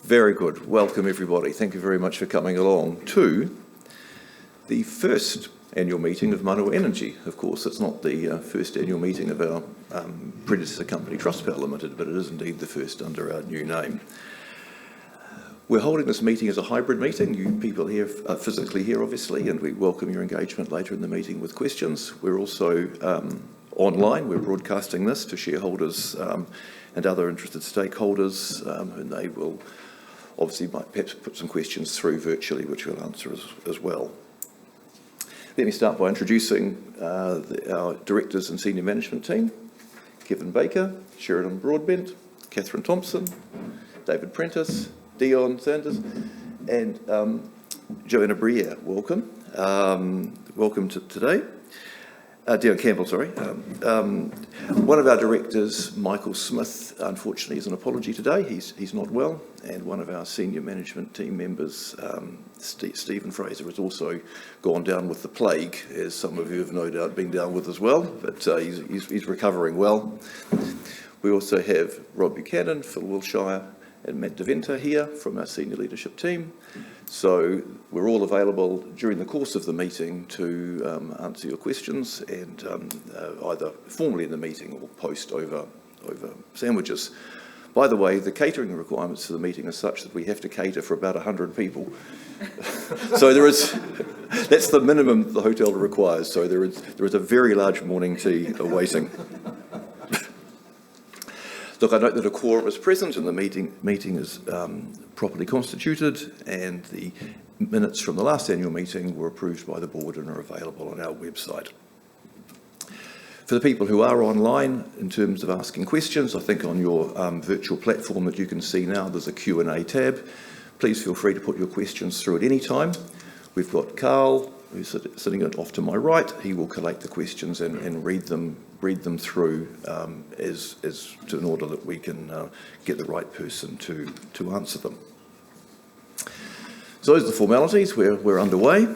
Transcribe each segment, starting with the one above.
Very good. Welcome, everybody. Thank you very much for coming along to the first annual meeting of Manawa Energy. Of course, it's not the first annual meeting of our predecessor company, Trustpower Limited, but it is indeed the first under our new name. We're holding this meeting as a hybrid meeting. You people here are physically here, obviously, and we welcome your engagement later in the meeting with questions. We're also online. We're broadcasting this to shareholders and other interested stakeholders, and they will obviously might perhaps put some questions through virtually, which we'll answer as well. Let me start by introducing our directors and senior management team. Kevin Baker, Sheridan Broadbent, Catherine Thompson, David Prentice, Dion Sanders, and Joanna Briere. Welcome. Welcome to today. Dion Campbell, sorry. One of our directors, Michael Smith, unfortunately is an apology today. He's not well. And one of our senior management team members, Stephen Fraser, has also gone down with the plague, as some of you have no doubt been down with as well, but he's recovering well. We also have Rob Buchanan, Phil Wilshire, and Matt DeVenter here from our senior leadership team. So we're all available during the course of the meeting to answer your questions, and either formally in the meeting or post over sandwiches. By the way, the catering requirements for the meeting are such that we have to cater for about 100 people. So that's the minimum the hotel requires. So there is a very large morning tea awaiting. Look, I note that a quorum is present and the meeting is properly constituted, and the minutes from the last annual meeting were approved by the board and are available on our website. For the people who are online, in terms of asking questions, I think on your virtual platform that you can see now, there's a Q&A tab. Please feel free to put your questions through at any time. We've got Carl, who's sitting off to my right. He will collate the questions and read them through in order that we can get the right person to answer them. So those are the formalities. We're underway.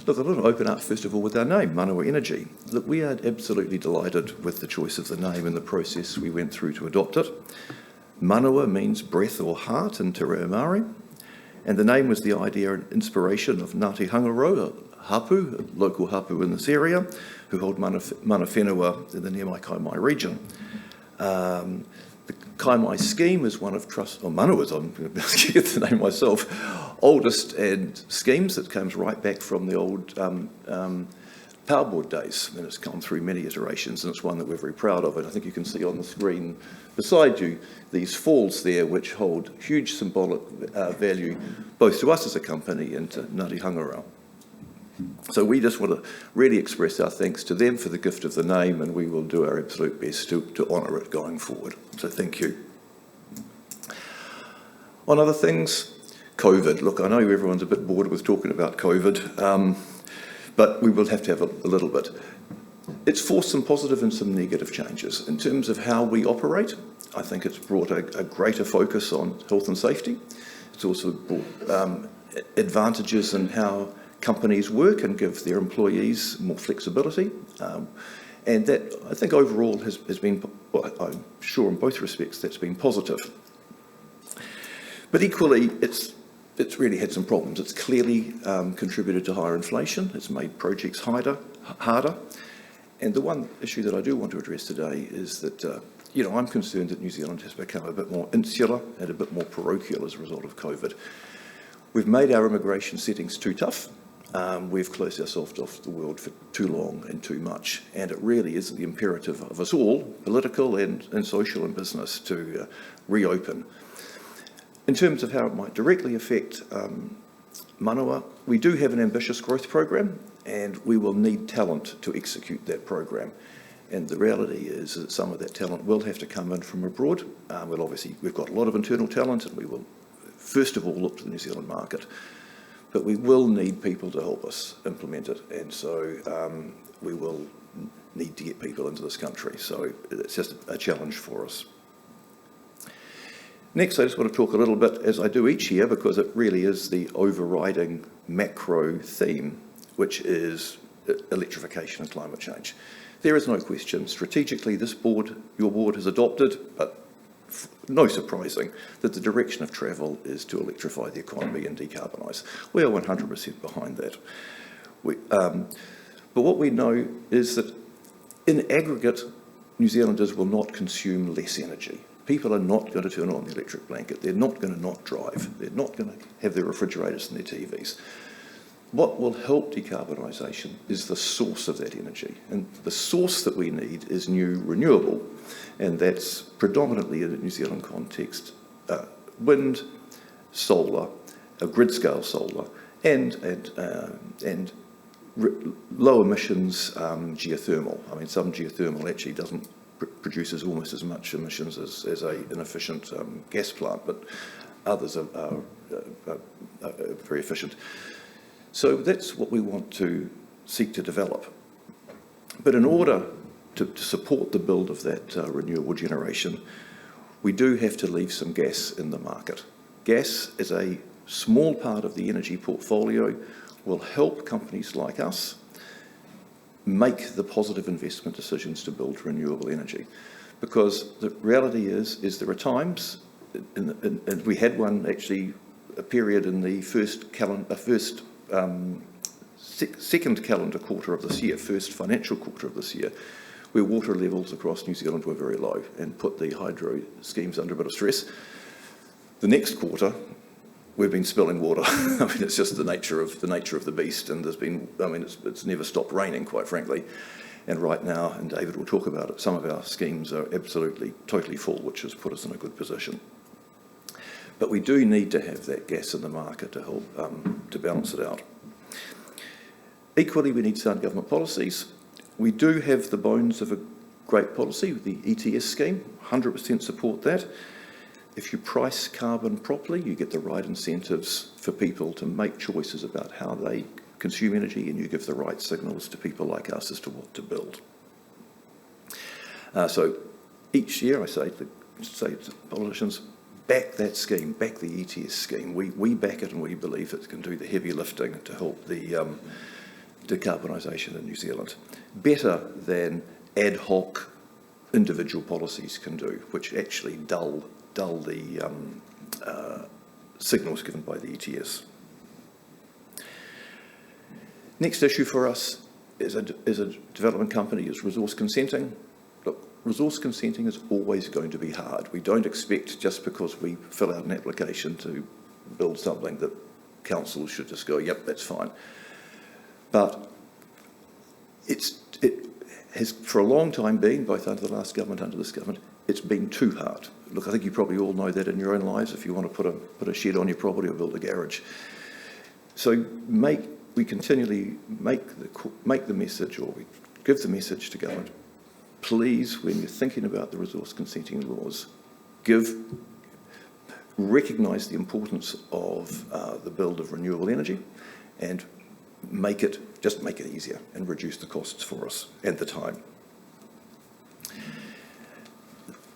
Look, I want to open up first of all with our name, Manawa Energy. Look, we are absolutely delighted with the choice of the name and the process we went through to adopt it. Manawa means breath or heart in Te Reo Māori, and the name was the idea and inspiration of Ngāti Hangaro, a hapu, a local hapu in this area, who hold mana whenua in the near Kaimai region. The Kaimai scheme is one of Manawa's, I'm going to get the name myself, oldest and schemes that comes right back from the old power board days, and it's come through many iterations, and it's one that we're very proud of. And I think you can see on the screen beside you these falls there, which hold huge symbolic value both to us as a company and to Ngāti Hangaro. So we just want to really express our thanks to them for the gift of the name, and we will do our absolute best to honour it going forward. So thank you. On other things, COVID. Look, I know everyone's a bit bored with talking about COVID, but we will have to have a little bit. It's forced some positive and some negative changes. In terms of how we operate, I think it's brought a greater focus on health and safety. It's also brought advantages in how companies work and give their employees more flexibility. And that, I think, overall has been, well, I'm sure in both respects, that's been positive. But equally, it's really had some problems. It's clearly contributed to higher inflation. It's made projects harder. And the one issue that I do want to address today is that, I'm concerned that New Zealand has become a bit more insular and a bit more parochial as a result of COVID. We've made our immigration settings too tough. We've closed ourselves off the world for too long and too much, and it really is the imperative of us all, political and social and business, to reopen. In terms of how it might directly affect Manawa, we do have an ambitious growth program, and we will need talent to execute that program. And the reality is that some of that talent will have to come in from abroad. We've got a lot of internal talent, and we will first of all look to the New Zealand market. But we will need people to help us implement it, and so we will need to get people into this country. So it's just a challenge for us. Next, I just want to talk a little bit, as I do each year, because it really is the overriding macro theme, which is electrification and climate change. There is no question. Strategically, this board, your board, has adopted, but no surprising that the direction of travel is to electrify the economy and decarbonise. We are 100% behind that. But what we know is that in aggregate, New Zealanders will not consume less energy. People are not going to turn on the electric blanket. They're not going to not drive. They're not going to have their refrigerators and their TVs. What will help decarbonisation is the source of that energy. And the source that we need is new renewable. And that's predominantly in a New Zealand context, wind, solar, grid-scale solar, and low emissions geothermal. I mean, some geothermal actually produces almost as much emissions as an efficient gas plant, but others are very efficient. So that's what we want to seek to develop. But in order to support the build of that renewable generation, we do have to leave some gas in the market. Gas is a small part of the energy portfolio, will help companies like us make the positive investment decisions to build renewable energy. Because the reality is there are times, and we had one actually, a period in the second calendar quarter of this year, first financial quarter of this year, where water levels across New Zealand were very low and put the hydro schemes under a bit of stress. The next quarter, we've been spilling water. I mean, it's just the nature of the beast, and there's been, I mean, it's never stopped raining, quite frankly. And right now, and David will talk about it, some of our schemes are absolutely, totally full, which has put us in a good position. But we do need to have that gas in the market to help to balance it out. Equally, we need sound government policies. We do have the bones of a great policy, the ETS scheme, 100% support that. If you price carbon properly, you get the right incentives for people to make choices about how they consume energy, and you give the right signals to people like us as to what to build. So each year I say to politicians, back that scheme, back the ETS scheme. We back it, and we believe it can do the heavy lifting to help the decarbonisation in New Zealand. Better than ad hoc individual policies can do, which actually dull the signals given by the ETS. Next issue for us as a development company is resource consenting. Look, resource consenting is always going to be hard. We don't expect, just because we fill out an application to build something, that councils should just go, yep, that's fine. But it has for a long time been, both under the last government, under this government, it's been too hard. Look, I think you probably all know that in your own lives, if you want to put a shed on your property or build a garage. So we continually make the message, or we give the message to government, please, when you're thinking about the resource consenting laws, recognise the importance of the build of renewable energy, and just make it easier and reduce the costs for us and the time.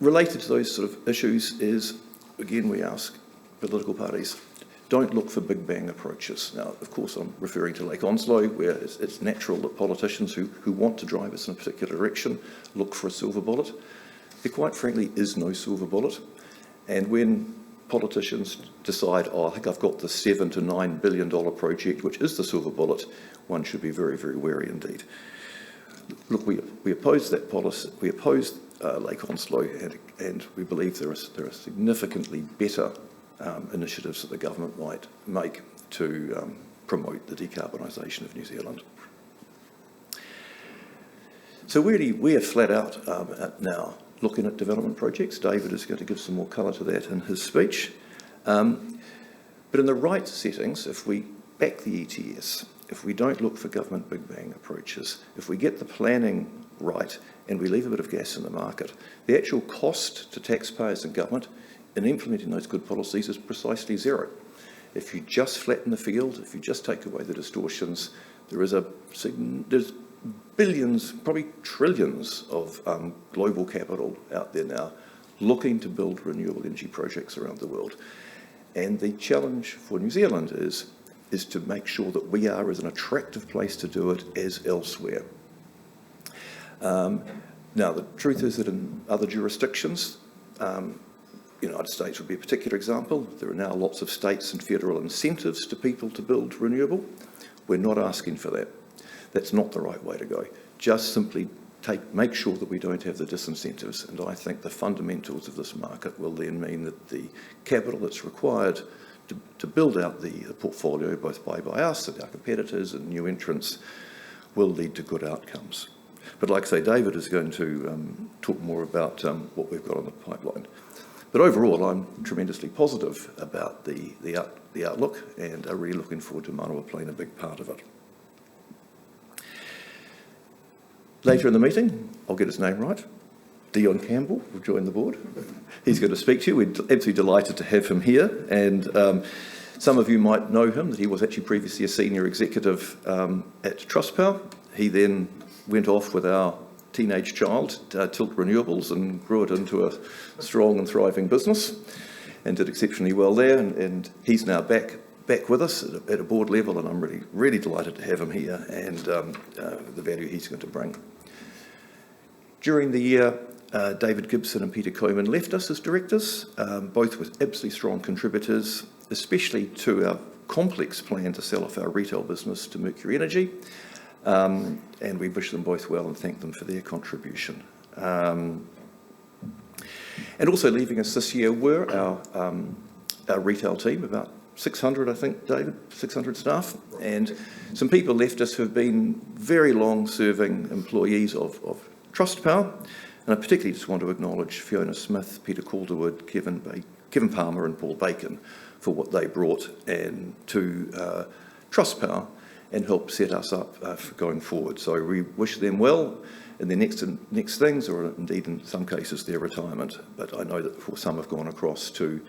Related to those sort of issues is, again, we ask political parties, don't look for big bang approaches. Now, of course, I'm referring to Lake Onslow, where it's natural that politicians who want to drive us in a particular direction look for a silver bullet. There quite frankly is no silver bullet. And when politicians decide, I think I've got the $7 to $9 billion project, which is the silver bullet, one should be very, very wary indeed. Look, we oppose that policy. We oppose Lake Onslow, and we believe there are significantly better initiatives that the government might make to promote the decarbonisation of New Zealand. So really, we are flat out now looking at development projects. David is going to give some more colour to that in his speech. But in the right settings, if we back the ETS, if we don't look for government big bang approaches, if we get the planning right and we leave a bit of gas in the market, the actual cost to taxpayers and government in implementing those good policies is precisely zero. If you just flatten the field, if you just take away the distortions, there's billions, probably trillions of global capital out there now looking to build renewable energy projects around the world. And the challenge for New Zealand is to make sure that we are as an attractive place to do it as elsewhere. Now, the truth is that in other jurisdictions, the United States would be a particular example. There are now lots of states and federal incentives to people to build renewable. We're not asking for that. That's not the right way to go. Just simply make sure that we don't have the disincentives, and I think the fundamentals of this market will then mean that the capital that's required to build out the portfolio, both by us and our competitors and new entrants, will lead to good outcomes. But like I say, David is going to talk more about what we've got on the pipeline. But overall, I'm tremendously positive about the outlook, and are really looking forward to Manawa playing a big part of it. Later in the meeting, I'll get his name right, Dion Campbell will join the board. He's going to speak to you. We're absolutely delighted to have him here, and some of you might know him, that he was actually previously a senior executive at Trustpower. He then went off with our teenage child, Tilt Renewables, and grew it into a strong and thriving business, and did exceptionally well there, and he's now back with us at a board level, and I'm really delighted to have him here, and the value he's going to bring. During the year, David Gibson and Peter Coman left us as directors, both with absolutely strong contributors, especially to our complex plan to sell off our retail business to Mercury Energy, and we wish them both well and thank them for their contribution. And also leaving us this year were our retail team, about 600, I think, David, 600 staff, and some people left us who have been very long-serving employees of Trustpower, and I particularly just want to acknowledge Fiona Smith, Peter Calderwood, Kevin Palmer and Paul Bacon for what they brought to Trustpower and helped set us up for going forward. So we wish them well in their next things, or indeed in some cases their retirement, but I know that some have gone across to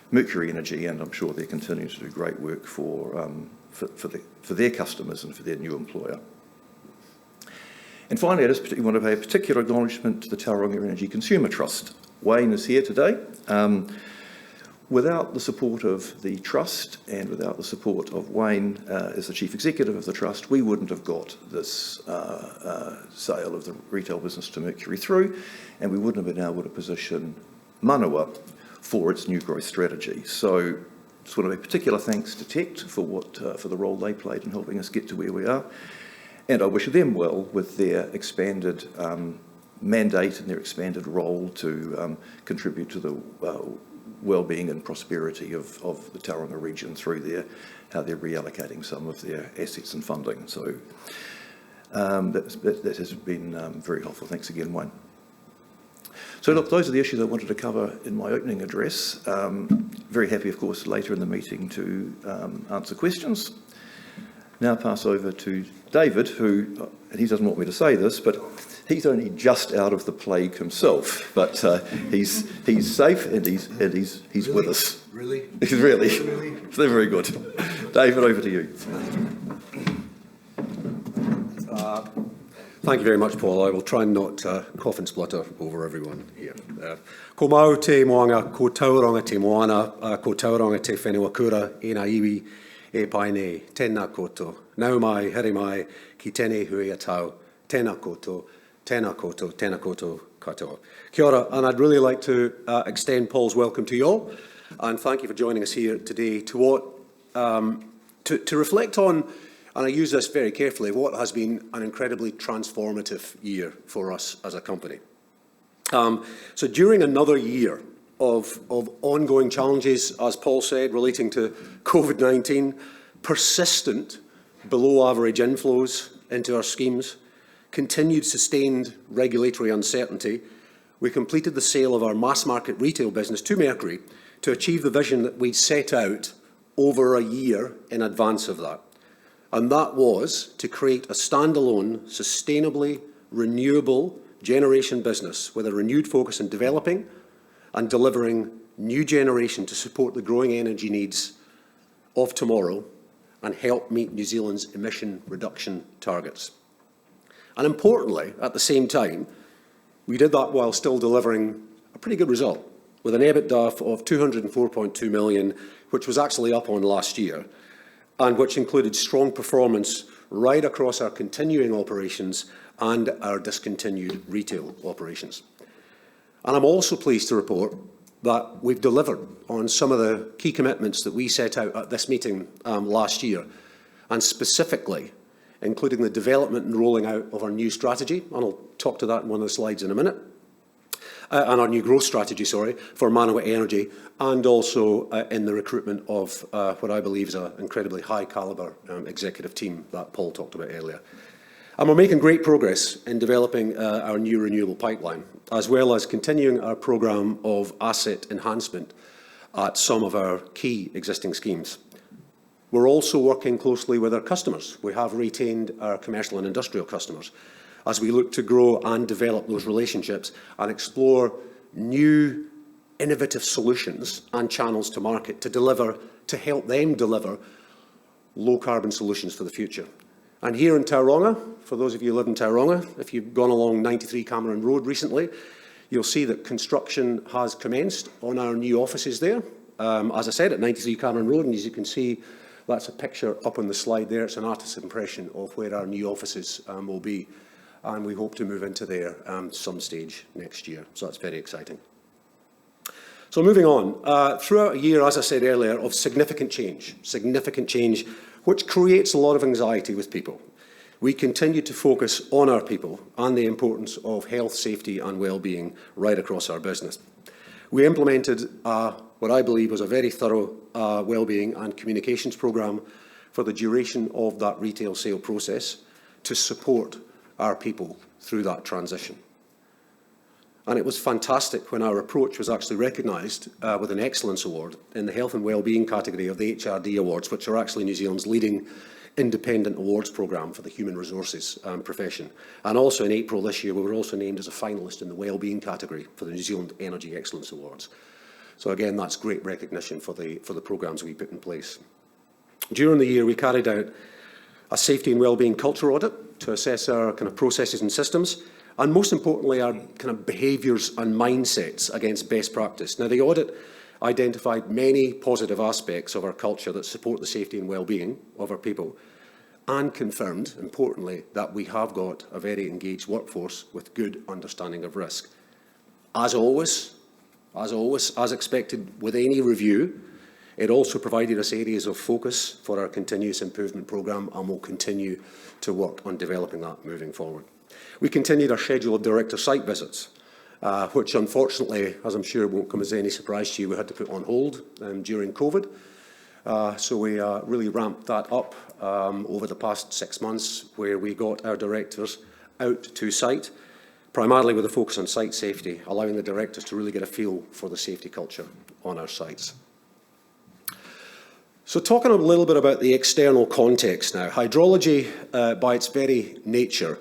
Mercury Energy, and I'm sure they're continuing to do great work for their customers and for their new employer. And finally, I just particularly want to pay a particular acknowledgement to the Tauranga Energy Consumer Trust. Wayne is here today. Without the support of the Trust and without the support of Wayne as the Chief Executive of the Trust, we wouldn't have got this sale of the retail business to Mercury through, and we wouldn't have been able to position Manawa for its new growth strategy. So just want to make particular thanks to TECT for the role they played in helping us get to where we are. And I wish them well with their expanded mandate and their expanded role to contribute to the well-being and prosperity of the Tauranga region through how they're reallocating some of their assets and funding. So that has been very helpful. Thanks again, Wayne. So look, those are the issues I wanted to cover in my opening address. Very happy, of course, later in the meeting to answer questions. Now pass over to David, who, and he doesn't want me to say this, but he's only just out of the plague himself. But he's safe and he's really? With us. Really? Really? Really? So very good. David, over to you. Thank you very much, Paul. I will try not to cough and splutter over everyone here. Ko mau te moanga, ko tauranga te moana, ko tauranga te whenua kura, e nā iwi e pai nei, tēnā koutou. Nau mai, here mai, ki tēnei hui a tau, tēnā koutou, tēnā koutou, tēnā koutou katoa. Kia ora, and I'd really like to extend Paul's welcome to you all, and thank you for joining us here today to reflect on, and I use this very carefully, what has been an incredibly transformative year for us as a company. So during another year of ongoing challenges, as Paul said, relating to COVID-19, persistent below-average inflows into our schemes, continued sustained regulatory uncertainty, we completed the sale of our mass-market retail business to Mercury to achieve the vision that we'd set out over a year in advance of that. And that was to create a standalone, sustainably renewable generation business with a renewed focus on developing and delivering new generation to support the growing energy needs of tomorrow and help meet New Zealand's emission reduction targets. And importantly, at the same time, we did that while still delivering a pretty good result, with an EBITDA of $204.2 million, which was actually up on last year, and which included strong performance right across our continuing operations and our discontinued retail operations. And I'm also pleased to report that we've delivered on some of the key commitments that we set out at this meeting last year, and specifically including the development and rolling out of our new strategy, and I'll talk to that in one of the slides in a minute, and our new growth strategy, for Manawa Energy, and also in the recruitment of what I believe is an incredibly high calibre executive team that Paul talked about earlier. And we're making great progress in developing our new renewable pipeline, as well as continuing our programme of asset enhancement at some of our key existing schemes. We're also working closely with our customers. We have retained our commercial and industrial customers as we look to grow and develop those relationships and explore new innovative solutions and channels to market to help them deliver low-carbon solutions for the future. And here in Tauranga, for those of you who live in Tauranga, if you've gone along 93 Cameron Road recently, you'll see that construction has commenced on our new offices there. As I said, at 93 Cameron Road, and as you can see, that's a picture up on the slide there. It's an artist's impression of where our new offices will be. And we hope to move into there some stage next year. So that's very exciting. So moving on, throughout a year, as I said earlier, of significant change, which creates a lot of anxiety with people, we continue to focus on our people and the importance of health, safety and well-being right across our business. We implemented what I believe was a very thorough well-being and communications programme for the duration of that retail sale process to support our people through that transition. And it was fantastic when our approach was actually recognised with an Excellence Award in the Health and Wellbeing category of the HRD Awards, which are actually New Zealand's leading independent awards programme for the human resources profession. And also in April this year, we were also named as a finalist in the Wellbeing category for the New Zealand Energy Excellence Awards. So again, that's great recognition for the programmes we put in place. During the year, we carried out a safety and wellbeing culture audit to assess our kind of processes and systems, and most importantly, our kind of behaviours and mindsets against best practice. Now, the audit identified many positive aspects of our culture that support the safety and wellbeing of our people, and confirmed, importantly, that we have got a very engaged workforce with good understanding of risk. As always, as expected with any review, it also provided us areas of focus for our continuous improvement programme, and we'll continue to work on developing that moving forward. We continued our schedule of director site visits, which unfortunately, as I'm sure it won't come as any surprise to you, we had to put on hold during COVID. So we really ramped that up over the past 6 months, where we got our directors out to site, primarily with a focus on site safety, allowing the directors to really get a feel for the safety culture on our sites. So talking a little bit about the external context now, hydrology, by its very nature,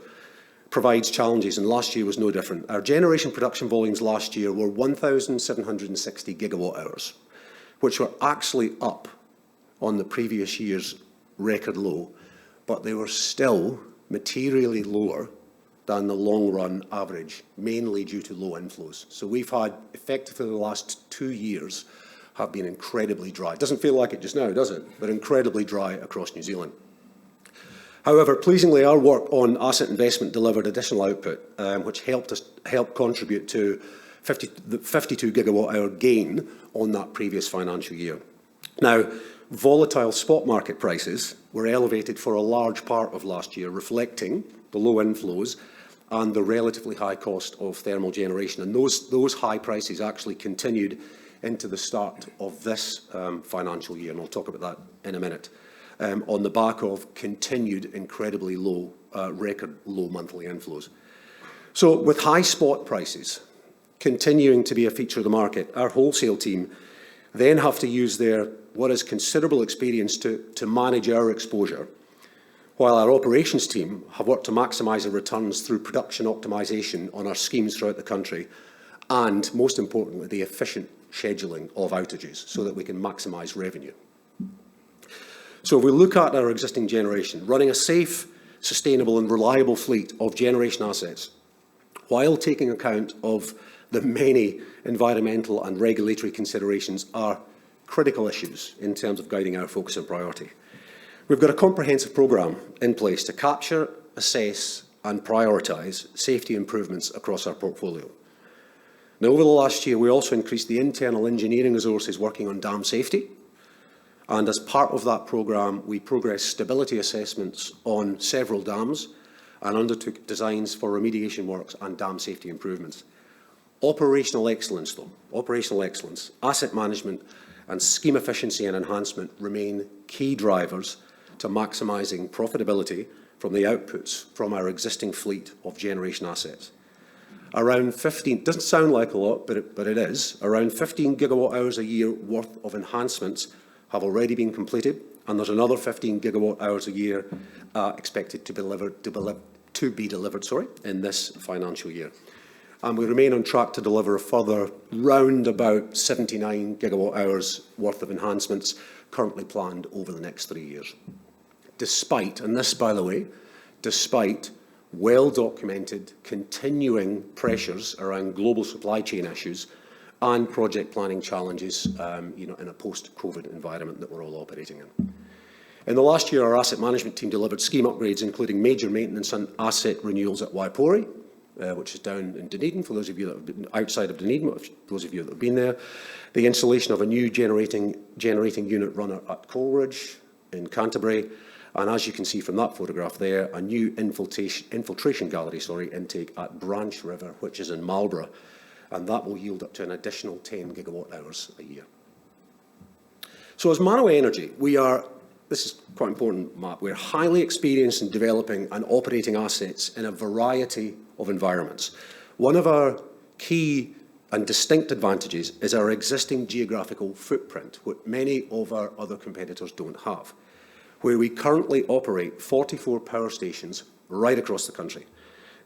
provides challenges, and last year was no different. Our generation production volumes last year were 1,760 gigawatt hours, which were actually up on the previous year's record low, but they were still materially lower than the long-run average, mainly due to low inflows. So we've had, effectively the last 2 years, have been incredibly dry. It doesn't feel like it just now, does it? But incredibly dry across New Zealand. However, pleasingly, our work on asset investment delivered additional output, which helped contribute to the 52 gigawatt hour gain on that previous financial year. Now, volatile spot market prices were elevated for a large part of last year, reflecting the low inflows and the relatively high cost of thermal generation. And those high prices actually continued into the start of this financial year, and I'll talk about that in a minute, on the back of continued incredibly low, record low monthly inflows. So with high spot prices continuing to be a feature of the market, our wholesale team then have to use their what is considerable experience to manage our exposure, while our operations team have worked to maximise the returns through production optimisation on our schemes throughout the country, and most importantly, the efficient scheduling of outages so that we can maximise revenue. So if we look at our existing generation, running a safe, sustainable and reliable fleet of generation assets, while taking account of the many environmental and regulatory considerations, are critical issues in terms of guiding our focus and priority. We've got a comprehensive programme in place to capture, assess and prioritise safety improvements across our portfolio. Now, over the last year, we also increased the internal engineering resources working on dam safety. And as part of that programme, we progressed stability assessments on several dams and undertook designs for remediation works and dam safety improvements. Operational excellence, though, asset management and scheme efficiency and enhancement remain key drivers to maximising profitability from the outputs from our existing fleet of generation assets. Around 15, doesn't sound like a lot, but it is, around 15 gigawatt hours a year worth of enhancements have already been completed, and there's another 15 gigawatt hours a year expected to be delivered in this financial year. And we remain on track to deliver a further round about 79 gigawatt hours worth of enhancements currently planned over the next 3 years. Despite, and this, by the way, despite well-documented continuing pressures around global supply chain issues and project planning challenges, in a post-COVID environment that we're all operating in. In the last year, our asset management team delivered scheme upgrades, including major maintenance and asset renewals at Waipori, which is down in Dunedin, for those of you that have been outside of Dunedin, those of you that have been there. The installation of a new generating unit runner at Coleridge in Canterbury, and as you can see from that photograph there, a new infiltration gallery intake at Branch River, which is in Marlborough, and that will yield up to an additional 10 gigawatt hours a year. So as Manawa Energy, this is quite important, Matt, we're highly experienced in developing and operating assets in a variety of environments. One of our key and distinct advantages is our existing geographical footprint, which many of our other competitors don't have, where we currently operate 44 power stations right across the country.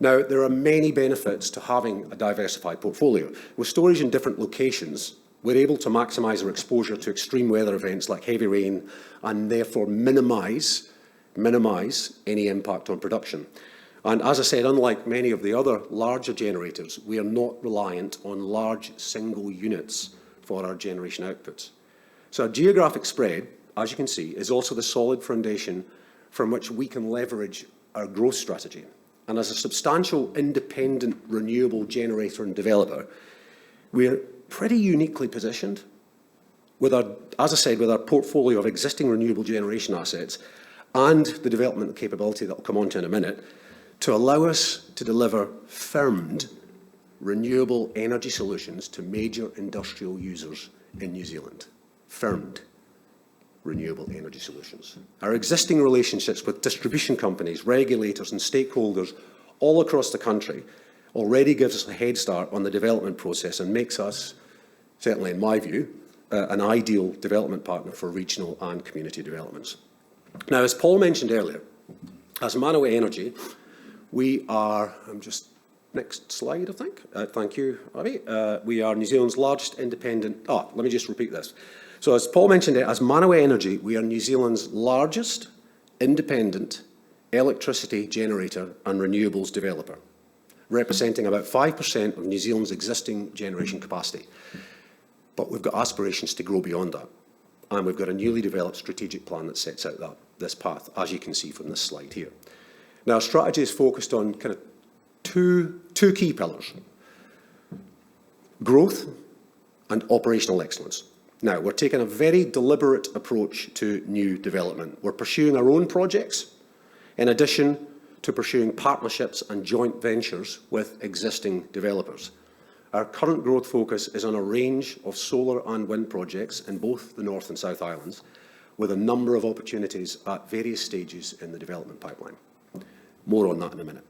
Now, there are many benefits to having a diversified portfolio. With storage in different locations, we're able to maximise our exposure to extreme weather events like heavy rain and therefore minimise any impact on production. And as I said, unlike many of the other larger generators, we are not reliant on large single units for our generation outputs. So our geographic spread, as you can see, is also the solid foundation from which we can leverage our growth strategy. And as a substantial independent renewable generator and developer, we're pretty uniquely positioned with our portfolio of existing renewable generation assets and the development capability that I'll come on to in a minute to allow us to deliver firmed renewable energy solutions to major industrial users in New Zealand. Firmed renewable energy solutions. Our existing relationships with distribution companies, regulators and stakeholders all across the country already gives us a head start on the development process and makes us, certainly in my view, an ideal development partner for regional and community developments. Now, as Paul mentioned earlier, as Manawa Energy, we are, next slide, I think. Thank you, Avi. We are New Zealand's largest independent, let me just repeat this. So as Paul mentioned, as Manawa Energy, we are New Zealand's largest independent electricity generator and renewables developer, representing about 5% of New Zealand's existing generation capacity. But we've got aspirations to grow beyond that. And we've got a newly developed strategic plan that sets out this path, as you can see from this slide here. Now, our strategy is focused on kind of two key pillars: growth and operational excellence. Now, we're taking a very deliberate approach to new development. We're pursuing our own projects, in addition to pursuing partnerships and joint ventures with existing developers. Our current growth focus is on a range of solar and wind projects in both the North and South Islands, with a number of opportunities at various stages in the development pipeline. More on that in a minute.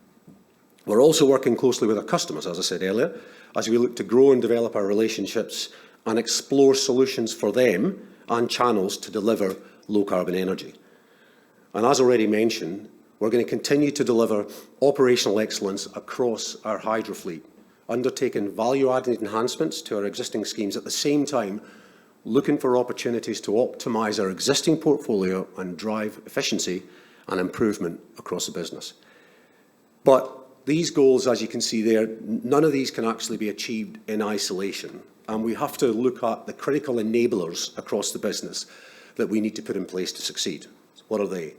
We're also working closely with our customers, as I said earlier, as we look to grow and develop our relationships and explore solutions for them and channels to deliver low-carbon energy. And as already mentioned, we're going to continue to deliver operational excellence across our hydro fleet, undertaking value-added enhancements to our existing schemes, at the same time looking for opportunities to optimise our existing portfolio and drive efficiency and improvement across the business. But these goals, as you can see there, none of these can actually be achieved in isolation. And we have to look at the critical enablers across the business that we need to put in place to succeed. What are they?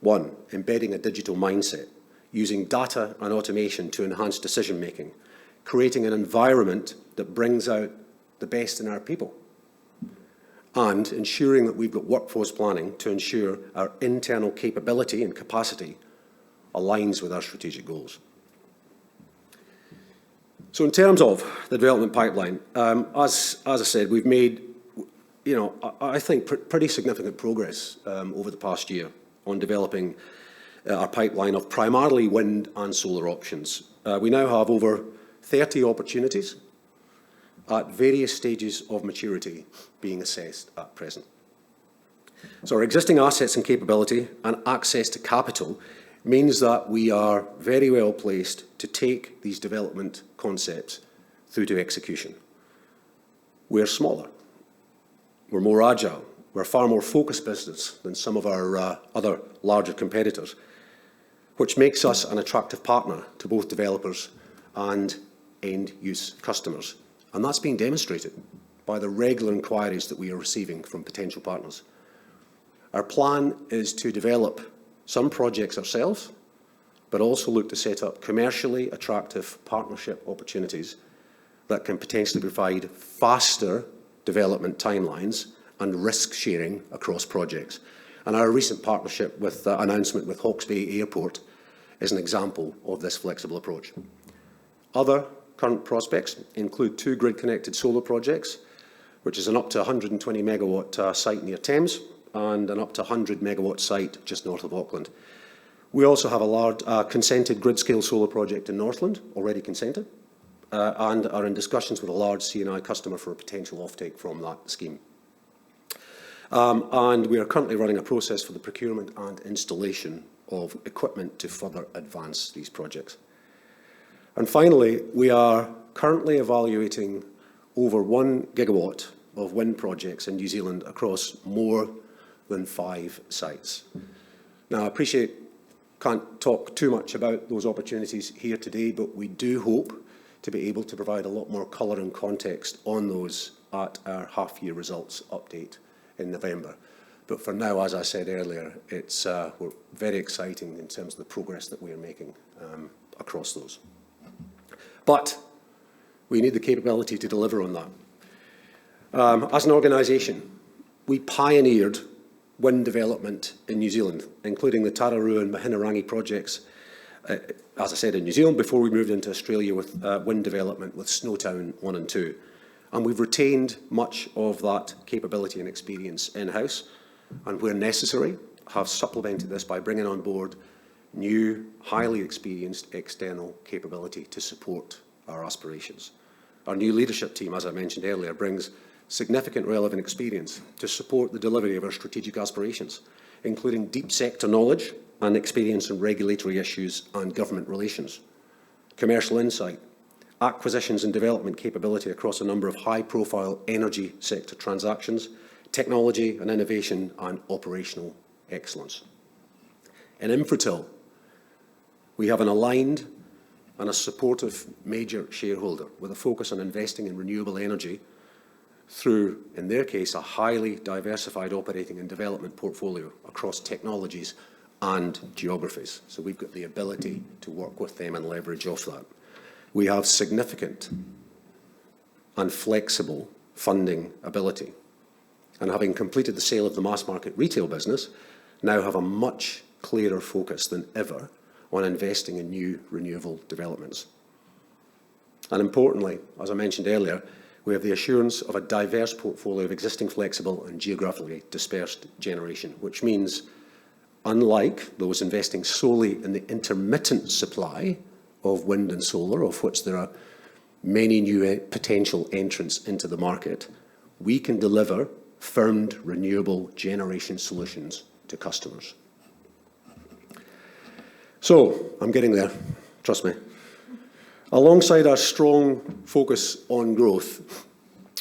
One, embedding a digital mindset, using data and automation to enhance decision-making, creating an environment that brings out the best in our people, and ensuring that we've got workforce planning to ensure our internal capability and capacity aligns with our strategic goals. So in terms of the development pipeline, as I said, we've made, I think, pretty significant progress over the past year on developing our pipeline of primarily wind and solar options. We now have over 30 opportunities at various stages of maturity being assessed at present. So our existing assets and capability and access to capital means that we are very well placed to take these development concepts through to execution. We're smaller, we're more agile, we're a far more focused business than some of our other larger competitors, which makes us an attractive partner to both developers and end-use customers. And that's being demonstrated by the regular inquiries that we are receiving from potential partners. Our plan is to develop some projects ourselves, but also look to set up commercially attractive partnership opportunities that can potentially provide faster development timelines and risk sharing across projects. And our recent partnership with announcement with Hawke's Bay Airport is an example of this flexible approach. Other current prospects include 2 grid-connected solar projects, which is an up to 120 megawatt site near Thames and an up to 100 megawatt site just north of Auckland. We also have a large consented grid-scale solar project in Northland, already consented, and are in discussions with a large C&I customer for a potential offtake from that scheme. And we are currently running a process for the procurement and installation of equipment to further advance these projects. And finally, we are currently evaluating over 1 gigawatt of wind projects in New Zealand across more than 5 sites. Now, I appreciate can't talk too much about those opportunities here today, but we do hope to be able to provide a lot more colour and context on those at our half-year results update in November. But for now, as I said earlier, we're very exciting in terms of the progress that we are making across those. But we need the capability to deliver on that. As an organisation, we pioneered wind development in New Zealand, including the Tararua and Mahinarangi projects, as I said, in New Zealand, before we moved into Australia with wind development with Snowtown 1 and 2. And we've retained much of that capability and experience in-house, and where necessary, have supplemented this by bringing on board new, highly experienced external capability to support our aspirations. Our new leadership team, as I mentioned earlier, brings significant relevant experience to support the delivery of our strategic aspirations, including deep sector knowledge and experience in regulatory issues and government relations, commercial insight, acquisitions and development capability across a number of high-profile energy sector transactions, technology and innovation, and operational excellence. In Infratil, we have an aligned and a supportive major shareholder with a focus on investing in renewable energy through, in their case, a highly diversified operating and development portfolio across technologies and geographies. So we've got the ability to work with them and leverage off that. We have significant and flexible funding ability. And having completed the sale of the mass market retail business, now have a much clearer focus than ever on investing in new renewable developments. And importantly, as I mentioned earlier, we have the assurance of a diverse portfolio of existing flexible and geographically dispersed generation, which means, unlike those investing solely in the intermittent supply of wind and solar, of which there are many new potential entrants into the market, we can deliver firmed renewable generation solutions to customers. So, I'm getting there, trust me. Alongside our strong focus on growth,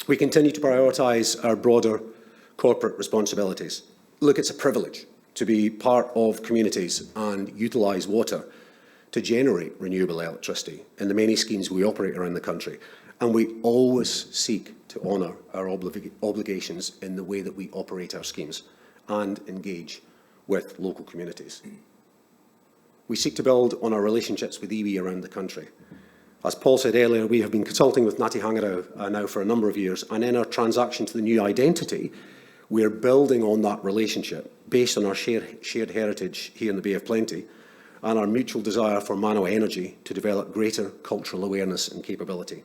we continue to prioritise our broader corporate responsibilities. Look, it's a privilege to be part of communities and utilise water to generate renewable electricity in the many schemes we operate around the country. And we always seek to honour our obligations in the way that we operate our schemes and engage with local communities. We seek to build on our relationships with iwi around the country. As Paul said earlier, we have been consulting with Ngāti Hangarau now for a number of years, and in our transaction to the new identity, we are building on that relationship based on our shared heritage here in the Bay of Plenty and our mutual desire for Manawa Energy to develop greater cultural awareness and capability.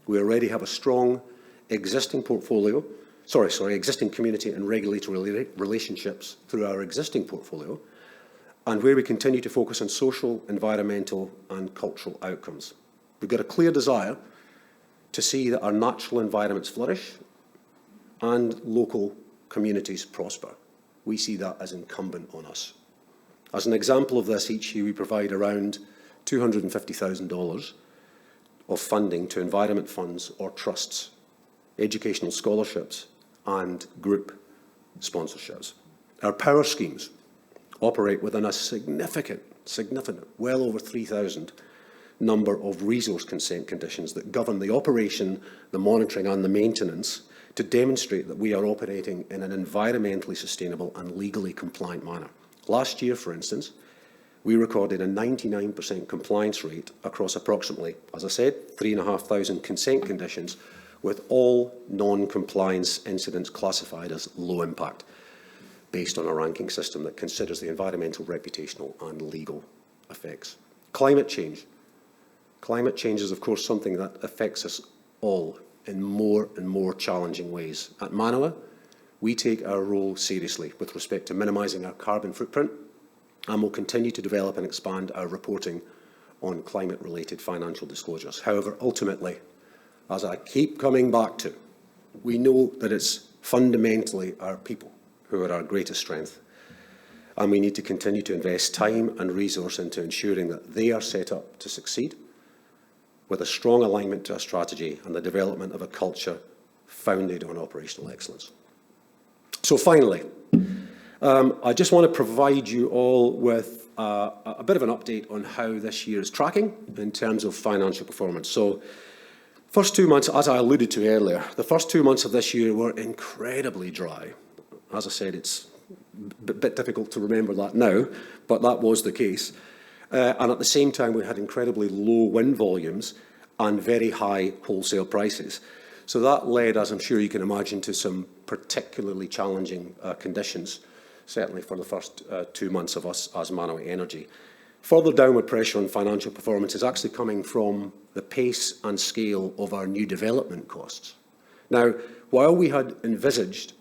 We already have a strong existing existing community and regulatory relationships through our existing portfolio, and where we continue to focus on social, environmental and cultural outcomes. We've got a clear desire to see that our natural environments flourish and local communities prosper. We see that as incumbent on us. As an example of this, each year we provide around $250,000 of funding to environment funds or trusts, educational scholarships and group sponsorships. Our power schemes operate within a significant, well over 3,000 number of resource consent conditions that govern the operation, the monitoring and the maintenance to demonstrate that we are operating in an environmentally sustainable and legally compliant manner. Last year, for instance, we recorded a 99% compliance rate across approximately, as I said, 3,500 consent conditions, with all non-compliance incidents classified as low impact, based on a ranking system that considers the environmental, reputational and legal effects. Climate change. Climate change is, of course, something that affects us all in more and more challenging ways. At Manawa, we take our role seriously with respect to minimising our carbon footprint, and will continue to develop and expand our reporting on climate-related financial disclosures. However, ultimately, as I keep coming back to, we know that it's fundamentally our people who are our greatest strength, and we need to continue to invest time and resource into ensuring that they are set up to succeed with a strong alignment to our strategy and the development of a culture founded on operational excellence. So finally, I just want to provide you all with a bit of an update on how this year is tracking in terms of financial performance. So first 2 months, as I alluded to earlier, the first 2 months of this year were incredibly dry. As I said, it's a bit difficult to remember that now, but that was the case. And at the same time, we had incredibly low wind volumes and very high wholesale prices. So that led, as I'm sure you can imagine, to some particularly challenging conditions, certainly for the first 2 months of us as Manawa Energy. Further downward pressure on financial performance is actually coming from the pace and scale of our new development costs. Now, while we had envisaged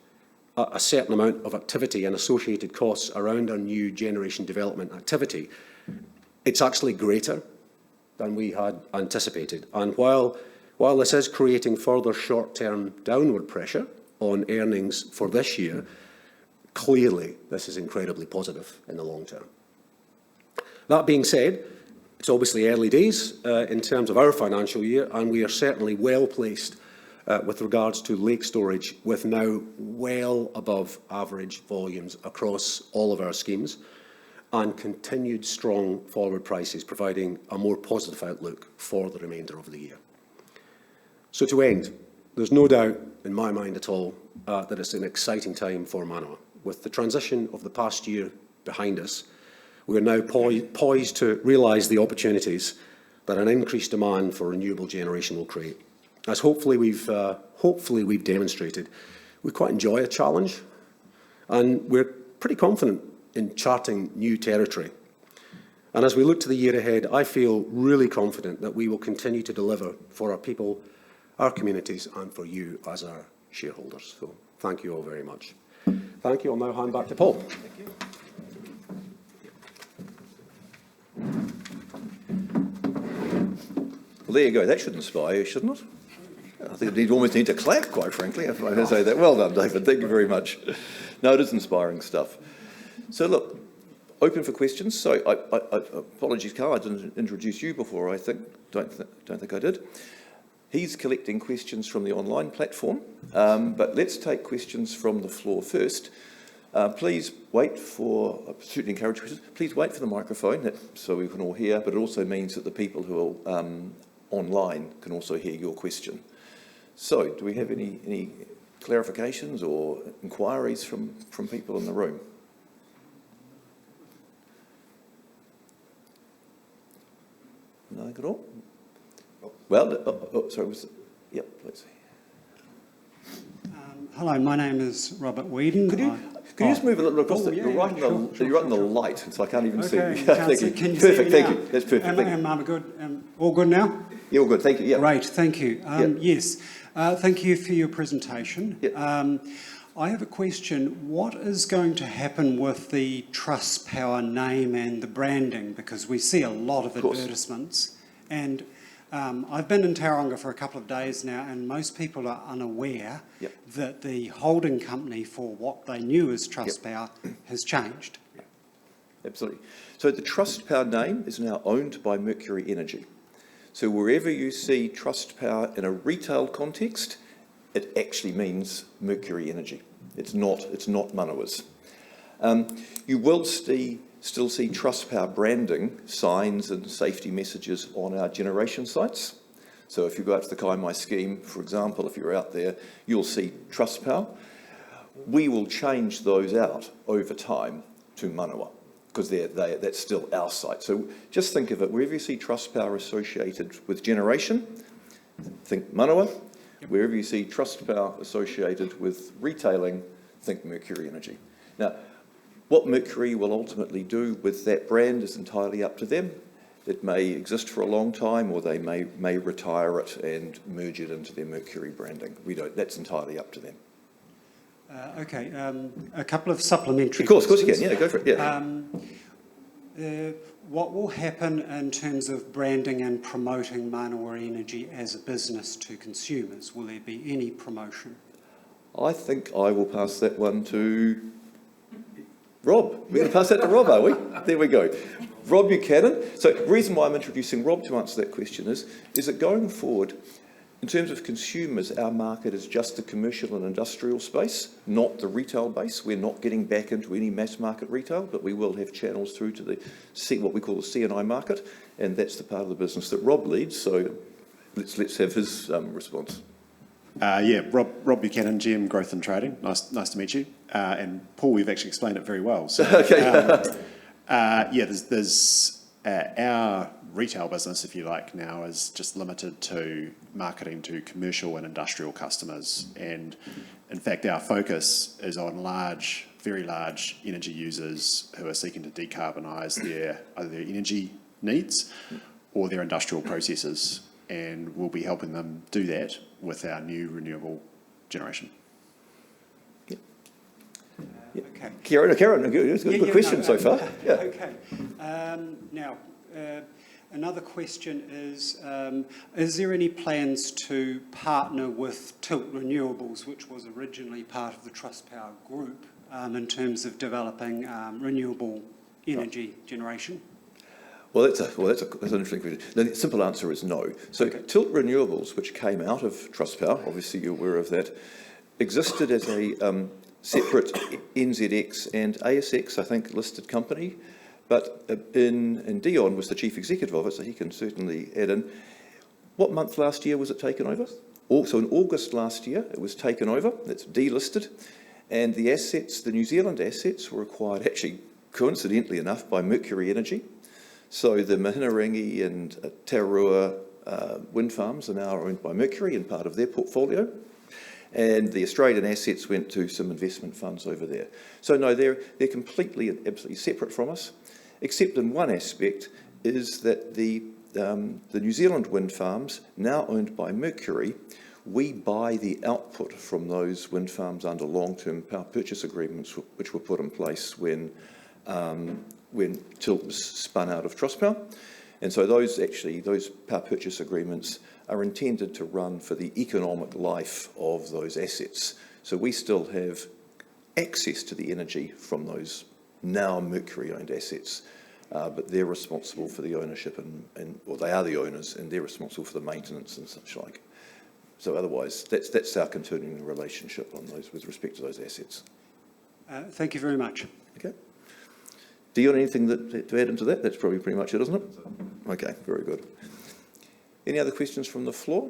a certain amount of activity and associated costs around our new generation development activity, it's actually greater than we had anticipated. And while this is creating further short-term downward pressure on earnings for this year, clearly this is incredibly positive in the long term. That being said, it's obviously early days in terms of our financial year, and we are certainly well placed with regards to lake storage, with now well above average volumes across all of our schemes, and continued strong forward prices, providing a more positive outlook for the remainder of the year. So to end, there's no doubt in my mind at all that it's an exciting time for Manawa. With the transition of the past year behind us, we are now poised to realise the opportunities that an increased demand for renewable generation will create. As hopefully we've demonstrated, we quite enjoy a challenge, and we're pretty confident in charting new territory. And as we look to the year ahead, I feel really confident that we will continue to deliver for our people, our communities, and for you as our shareholders. So thank you all very much. Thank you. I'll now hand back to Paul. Thank you. Well, there you go. That should inspire you, shouldn't it? I think you almost need to clap, quite frankly, if I say that. Well done, David. Thank you very much. No, it is inspiring stuff. So look, open for questions. So apologies, Carl, I didn't introduce you before, I think. Don't think I did. He's collecting questions from the online platform, but let's take questions from the floor first. Please wait for, I certainly encourage questions, please wait for the microphone so we can all hear, but it also means that the people who are online can also hear your question. So, do we have any clarifications or inquiries from people in the room? No, at all? Well, sorry, yep, let's see. Hello, my name is Robert Whedon. Could you just move a little across Oh, the, yeah, you're right, yeah, in, the, sure, you're right in the sure. light, so I can't even see. Okay, Thank you. can you see Perfect, me thank now? you. That's perfect, thank you. Am I good? All good now? Yeah, all good, thank you, yeah. Great, thank you. Yeah. Yes, thank you for your presentation. Yeah. I have a question. What is going to happen with the Trustpower name and the branding? Because we see a lot of course. advertisements. And I've been in Tauranga for a couple of days now, and most people are unaware Yep. that the holding company for what they knew as Trustpower has changed. Absolutely. So the Trustpower name is now owned by Mercury Energy. So wherever you see Trustpower in a retail context, it actually means Mercury Energy. It's not Manawa's. You will still see Trustpower branding, signs and safety messages on our generation sites. So if you go out to the Kaimai scheme, for example, if you're out there, you'll see Trustpower. We will change those out over time to Manawa, because that's still our site. So just think of it, wherever you see Trustpower associated with generation, think Manawa. Wherever you see Trustpower associated with retailing, think Mercury Energy. Now, what Mercury will ultimately do with that brand is entirely up to them. It may exist for a long time, or they may retire it and merge it into their Mercury branding. That's entirely up to them. Okay, a couple of supplementary Of course you questions. can, yeah, go for it, yeah. What will happen in terms of branding and promoting Manawa Energy as a business to consumers? Will there be any promotion? I think I will pass that one to Rob. We're going to pass that to Rob, are we? There we go. Rob Buchanan. So the reason why I'm introducing Rob to answer that question is that going forward, in terms of consumers, our market is just the commercial and industrial space, not the retail base. We're not getting back into any mass market retail, but we will have channels through to what we call the C&I market, and that's the part of the business that Rob leads. So let's have his response. Rob Buchanan, GM Growth and Trading. Nice to meet you. And Paul, you've actually explained it very well. So, Okay. There's our retail business, if you like, now is just limited to marketing to commercial and industrial customers. And in fact, our focus is on very large energy users who are seeking to decarbonise either their energy needs or their industrial processes. And we'll be helping them do that with our new renewable generation. Okay. Karen, good question so far. Yeah. Okay. Now, another question is there any plans to partner with Tilt Renewables, which was originally part of the Trustpower group, in terms of developing renewable energy generation? Well, that's an interesting question. The simple answer is no. So Okay. Tilt Renewables, which came out of Trustpower, obviously you're aware of that, existed as a separate NZX and ASX, I think, listed company. But and Dion was the chief executive of it, so he can certainly add in. What month last year was it taken over? So in August last year, it was taken over. It's delisted. And the assets, the New Zealand assets, were acquired, actually, coincidentally enough, by Mercury Energy. So the Mahinarangi and Tararua wind farms are now owned by Mercury and part of their portfolio. And the Australian assets went to some investment funds over there. So no, they're completely and absolutely separate from us, except in one aspect is that the New Zealand wind farms, now owned by Mercury, we buy the output from those wind farms under long-term power purchase agreements, which were put in place when Tilt was spun out of Trustpower. And so those power purchase agreements are intended to run for the economic life of those assets. So we still have access to the energy from those now Mercury-owned assets, but they're responsible for the ownership or they are the owners, and they're responsible for the maintenance and such like. So otherwise, that's our continuing relationship on those with respect to those assets. Thank you very much. Okay. Dion, anything to add into that? That's probably pretty much it, isn't it? Okay, very good. Any other questions from the floor?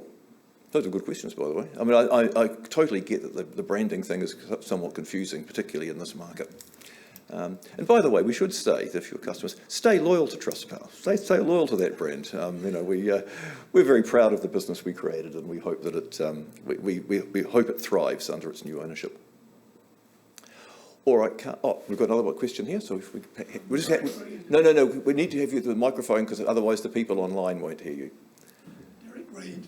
Those are good questions, by the way. I mean, I totally get that the branding thing is somewhat confusing, particularly in this market. And by the way, we should say, if your customers, stay loyal to Trustpower. Stay loyal to that brand. We're very proud of the business we created, and we hope that we hope it thrives under its new ownership. All right. We've got another question here. So if we just no. We need to have you with the microphone because otherwise the people online won't hear you. Derek Reid.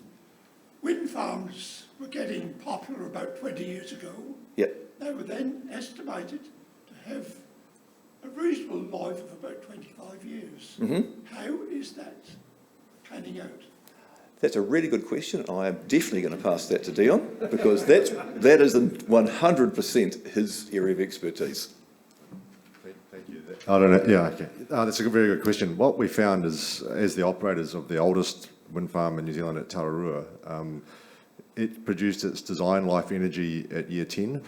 Wind farms were getting popular about 20 years ago. Yep. They were then estimated to have a reasonable life of about 25 years. Mm-hmm. How is that panning out? That's a really good question. I am definitely going to pass that to Dion because that is 100% his area of expertise. Thank you. I don't know. Yeah, okay. That's a very good question. What we found is, as the operators of the oldest wind farm in New Zealand at Tararua, it produced its design life energy at year 10.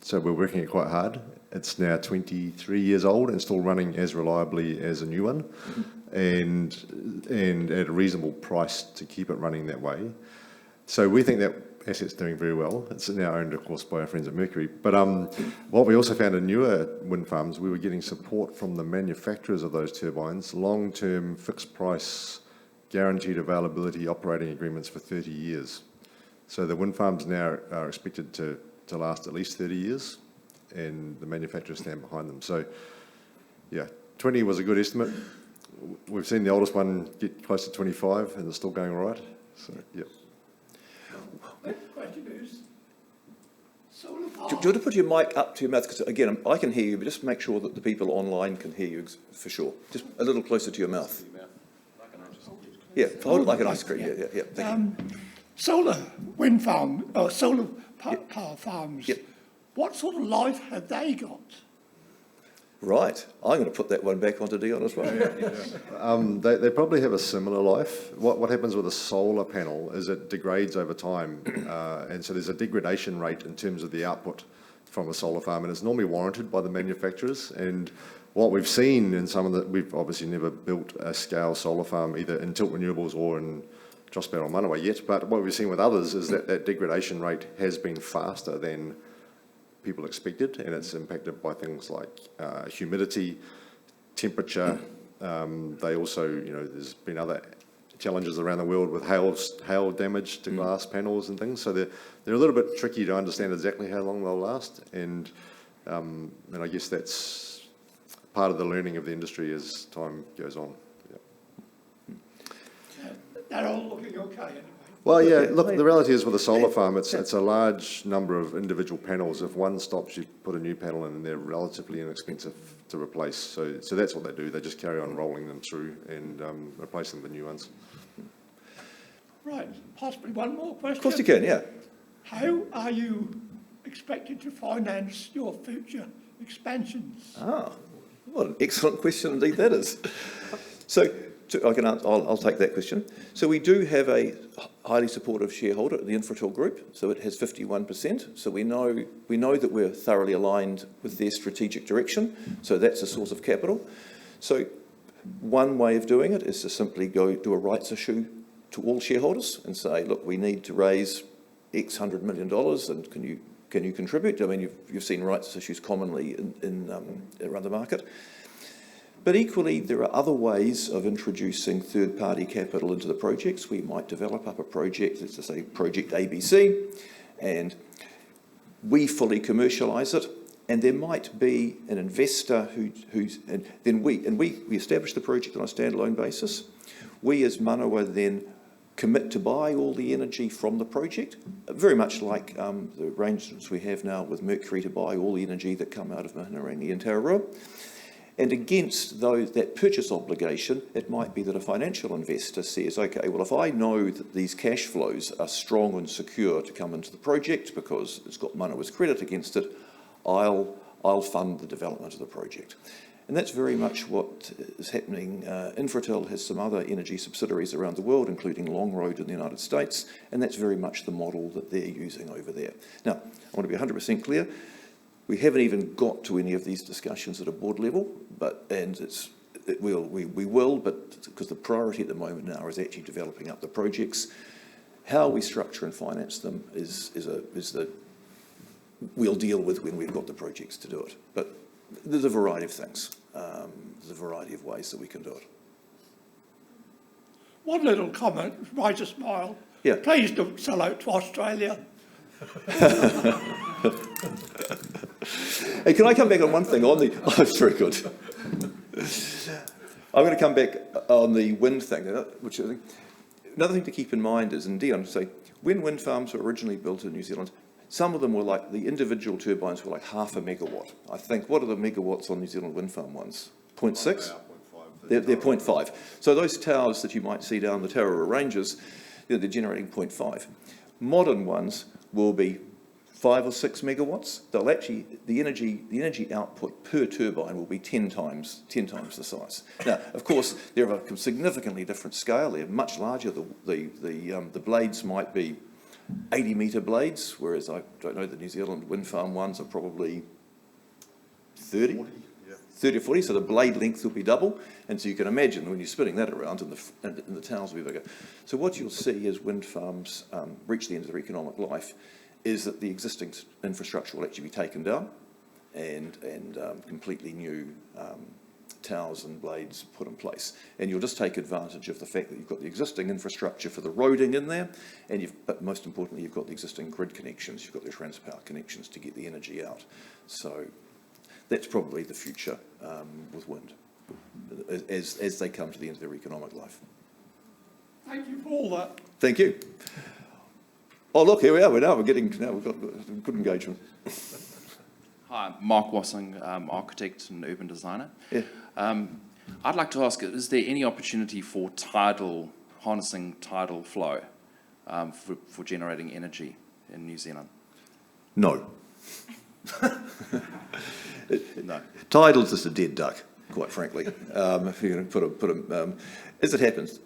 So we're working it quite hard. It's now 23 years old and still running as reliably as a new one, and at a reasonable price to keep it running that way. So we think that asset's doing very well. It's now owned, of course, by our friends at Mercury. But what we also found in newer wind farms, we were getting support from the manufacturers of those turbines, long-term fixed price, guaranteed availability operating agreements for 30 years. So the wind farms now are expected to last at least 30 years, and the manufacturers stand behind them. So, yeah, 20 was a good estimate. We've seen the oldest one get close to 25, and it's still going all right. So, yeah. Next question is, solar Do farms. you want to put your mic up to your mouth? Because, again, I can hear you, but just make sure that the people online can hear you for sure. Just a little closer to your mouth. Yeah, hold it like an ice cream. Yeah. Thank you. Solar wind farm, or solar power farms. Yep. What sort of life have they got? Right. I'm going to put that one back onto Dion as well. They probably have a similar life. What happens with a solar panel is it degrades over time, and so there's a degradation rate in terms of the output from a solar farm, and it's normally warranted by the manufacturers. And what we've seen in some of the, we've obviously never built a scale solar farm either in Tilt Renewables or in Trustpower or Manawa yet, but what we've seen with others is that degradation rate has been faster than people expected, and it's impacted by things like humidity, temperature. They also, there's been other challenges around the world with hail damage to glass panels and things. So they're a little bit tricky to understand exactly how long they'll last, and I guess that's part of the learning of the industry as time goes on. They're all looking okay anyway. Well, yeah, look, the reality is with a solar farm, it's a large number of individual panels. If one stops, you put a new panel in, and they're relatively inexpensive to replace. So that's what they do. They just carry on rolling them through and replacing the new ones. Right, possibly one more question. Of course you can, yeah. How are you expected to finance your future expansions? What an excellent question indeed that is. So I'll take that question. So we do have a highly supportive shareholder, the Infratil Group. So it has 51%. So we know that we're thoroughly aligned with their strategic direction. So that's a source of capital. So one way of doing it is to simply go do a rights issue to all shareholders and say, look, we need to raise X $100 million, and can you contribute? I mean, you've seen rights issues commonly around the market. But equally, there are other ways of introducing third-party capital into the projects. We might develop up a project, let's just say Project ABC, and we fully commercialise it, and there might be an investor then we establish the project on a standalone basis. We as Manawa then commit to buy all the energy from the project, very much like the arrangements we have now with Mercury to buy all the energy that come out of Mahinerangi and Tararua. And against that purchase obligation, it might be that a financial investor says, okay, well, if I know that these cash flows are strong and secure to come into the project because it's got Manawa's credit against it, I'll fund the development of the project. And that's very much what is happening. Infratil has some other energy subsidiaries around the world, including Longroad in the United States, and that's very much the model that they're using over there. Now, I want to be 100% clear. We haven't even got to any of these discussions at a board level, but we will, but because the priority at the moment now is actually developing up the projects. How we structure and finance them is we'll deal with when we've got the projects to do it. But there's a variety of things. There's a variety of ways that we can do it. One little comment, made a smile. Yeah. Please don't sell out to Australia. Hey, can I come back on one thing on the... Oh, that's very good. I'm going to come back on the wind thing, which I think... Another thing to keep in mind is, and Dion, say, when wind farms were originally built in New Zealand, some of them were like, the individual turbines were like 0.5 megawatt. I think, what are the megawatts on New Zealand wind farm ones? 0.6? They're 0.5. So those towers that you might see down the Tauranga Ranges, they're generating 0.5. Modern ones will be 5 or 6 megawatts. They'll actually, the energy output per turbine will be 10 times the size. Now, of course, they're of a significantly different scale. They're much larger. The blades might be 80-metre blades, whereas I don't know, the New Zealand wind farm ones are probably 30 or 40, so the blade length will be double. And so you can imagine when you're spinning that around and the towers will be bigger. So what you'll see as wind farms reach the end of their economic life is that the existing infrastructure will actually be taken down and completely new towers and blades put in place. And you'll just take advantage of the fact that you've got the existing infrastructure for the roading in there, and but most importantly, you've got the existing grid connections, you've got the transpower connections to get the energy out. So that's probably the future with wind, as they come to the end of their economic life. Thank you for all that. Thank you. Oh, look, here we are. We've got good engagement. Hi, Mark Wassing, architect and urban designer. Yeah. I'd like to ask, is there any opportunity for harnessing tidal flow for generating energy in New Zealand? No. No. Tidal's just a dead duck, quite frankly. If you're going to put a as it happens,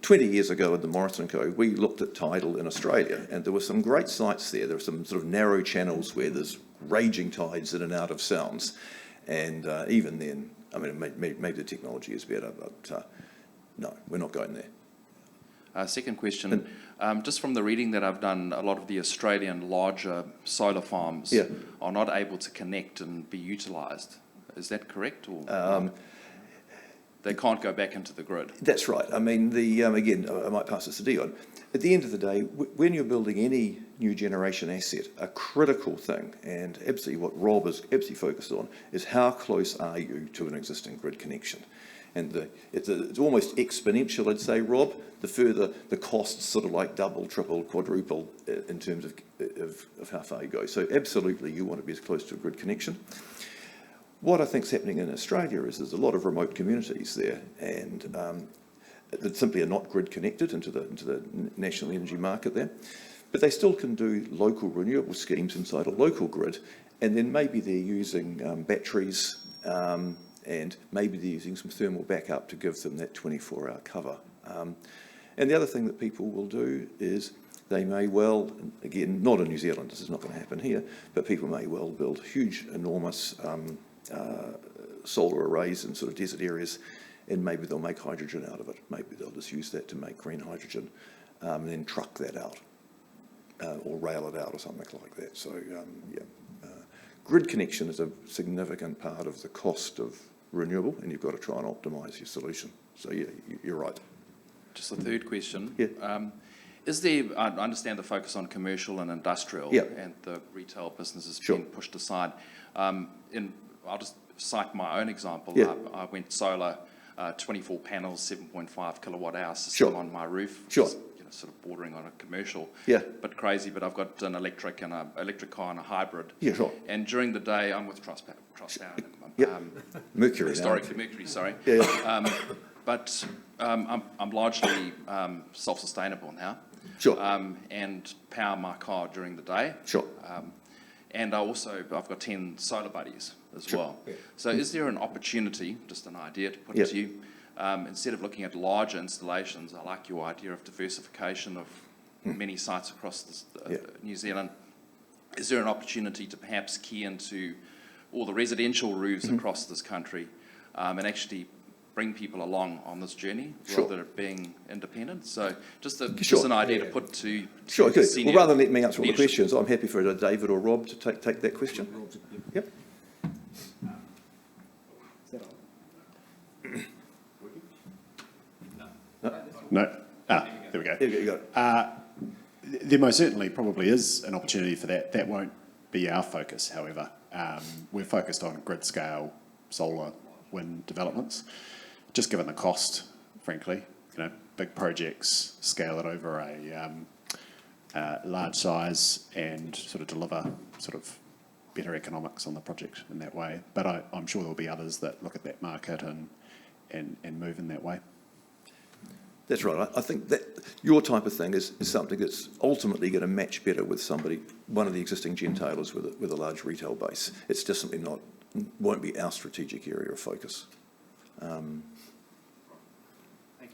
20 years ago at the Morrison Co, we looked at tidal in Australia, and there were some great sites there. There were some sort of narrow channels where there's raging tides in and out of sounds, and even then, I mean, maybe the technology is better, but no, we're not going there. Second question, just from the reading that I've done, a lot of the Australian larger solar farms are not able to connect and be utilised. Is that correct? Or they can't go back into the grid? That's right. I mean, again, I might pass this to Dion. At the end of the day, when you're building any new generation asset, a critical thing, and absolutely what Rob is absolutely focused on, is how close are you to an existing grid connection? And it's almost exponential, I'd say, Rob. The further the costs sort of like double, triple, quadruple in terms of how far you go. So absolutely, you want to be as close to a grid connection. What I think is happening in Australia is there's a lot of remote communities there, and that simply are not grid connected into the national energy market there. But they still can do local renewable schemes inside a local grid, and then maybe they're using batteries, and maybe they're using some thermal backup to give them that 24-hour cover. And the other thing that people will do is they may well, again, not in New Zealand, this is not going to happen here, but people may well build huge, enormous solar arrays in sort of desert areas, and maybe they'll make hydrogen out of it. Maybe they'll just use that to make green hydrogen, and then truck that out, or rail it out or something like that. So, grid connection is a significant part of the cost of renewable, and you've got to try and optimise your solution. So, yeah, you're right. Just a third question. Yeah. Is there, I understand the focus on commercial and industrial, and the retail business has been pushed aside. I'll just cite my own example. I went solar, 24 panels, 7.5 kilowatt hour system on my roof. Just, sort of bordering on a commercial. But crazy, but I've got an electric car and a hybrid. And during the day, I'm with Trust Power. Mercury. Historically, Mercury, sorry. But I'm largely self-sustainable now. And power my car during the day. And I've got 10 solar buddies as well. So is there an opportunity, just an idea to put it to you, instead of looking at larger installations, I like your idea of diversification of many sites across New Zealand. Is there an opportunity to perhaps key into all the residential roofs across this country and actually bring people along on this journey rather than being independent? So just an idea to put to Good. Well, rather than let me answer all the questions, I'm happy for David or Rob to take that question. Yep. No? There we go. There you go. There most certainly probably is an opportunity for that. That won't be our focus, however. We're focused on grid-scale solar wind developments, just given the cost, frankly. Big projects, scale it over a large size and sort of deliver sort of better economics on the project in that way. But I'm sure there'll be others that look at that market and move in that way. That's right. I think that your type of thing is something that's ultimately going to match better with somebody, one of the existing gentailers with a large retail base. It's just simply won't be our strategic area of focus. Thank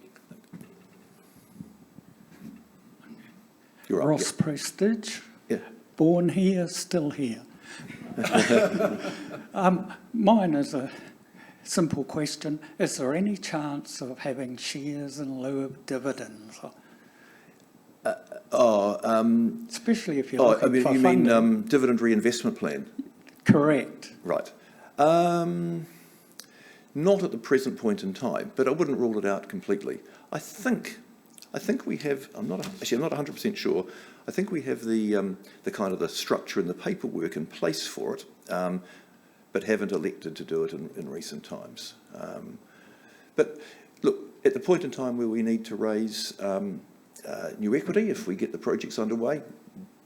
you. You're up. Ross Prestige, Yeah. born here, still here. Mine is a simple question. Is there any chance of having shares in lieu of dividends? Especially if you're looking for you funding. mean dividend reinvestment plan? Correct. Right. Not at the present point in time, but I wouldn't rule it out completely. I think we have. I'm not 100% sure. I think we have the kind of the structure and the paperwork in place for it, but haven't elected to do it in recent times. But look, at the point in time where we need to raise new equity, if we get the projects underway,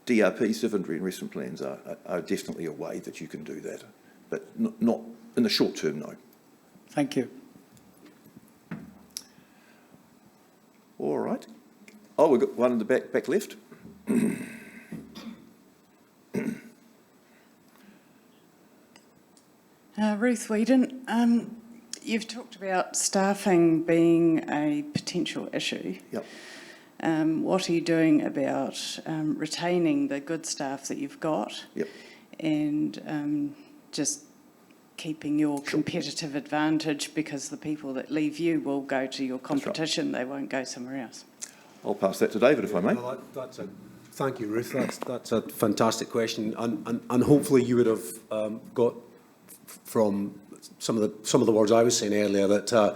DRPs, dividend reinvestment plans, are definitely a way that you can do that, but not in the short term, no. Thank you. All right. Oh, we've got one in the back left. Ruth Whedon, you've talked about staffing being a potential issue. Yep. What are you doing about retaining the good staff that you've got? Yep. And just keeping your competitive advantage, because the people that leave you will go to your competition, they won't go somewhere else. I'll pass that to David, if I may. Well, thank you, Ruth. That's a fantastic question, and hopefully you would have got from some of the words I was saying earlier that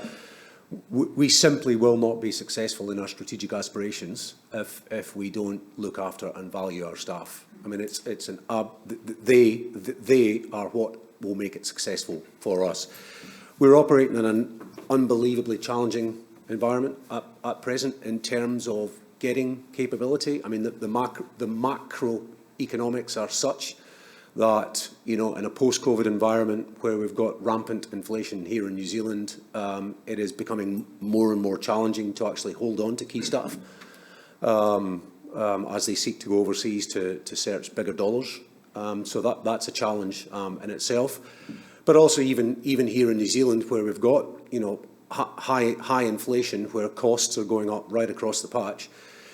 we simply will not be successful in our strategic aspirations if we don't look after and value our staff. I mean, they are what will make it successful for us. We're operating in an unbelievably challenging environment at present in terms of getting capability. I mean, the macroeconomics are such that, in a post-COVID environment where we've got rampant inflation here in New Zealand, it is becoming more and more challenging to actually hold on to key staff as they seek to go overseas to search bigger dollars. So that's a challenge in itself. But also even here in New Zealand, where we've got high inflation, where costs are going up right across the patch,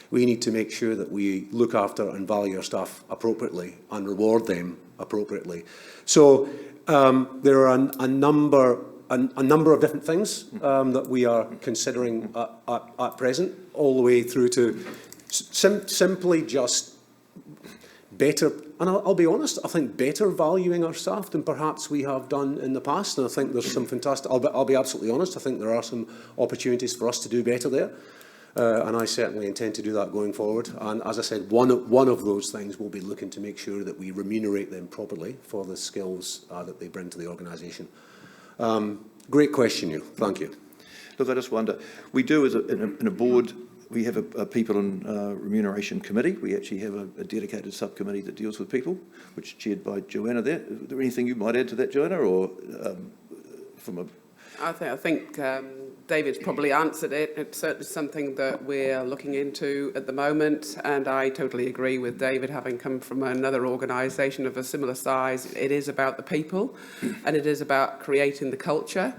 we need to make sure that we look after and value our staff appropriately and reward them appropriately. So there are a number of different things that we are considering at present, all the way through to simply just better, and I'll be honest, I think better valuing our staff than perhaps we have done in the past. And I think there's some fantastic, I'll be absolutely honest, I think there are some opportunities for us to do better there. And I certainly intend to do that going forward. And as I said, one of those things will be looking to make sure that we remunerate them properly for the skills that they bring to the organisation. Great question, Neil. Thank you. Look, I just wonder, we do in a board, we have a people and remuneration committee. We actually have a dedicated subcommittee that deals with people, which is chaired by Joanna there. Is there anything you might add to that, Joanna, or from a... I think David's probably answered it. It's certainly something that we're looking into at the moment, and I totally agree with David, having come from another organisation of a similar size. It is about the people, and it is about creating the culture.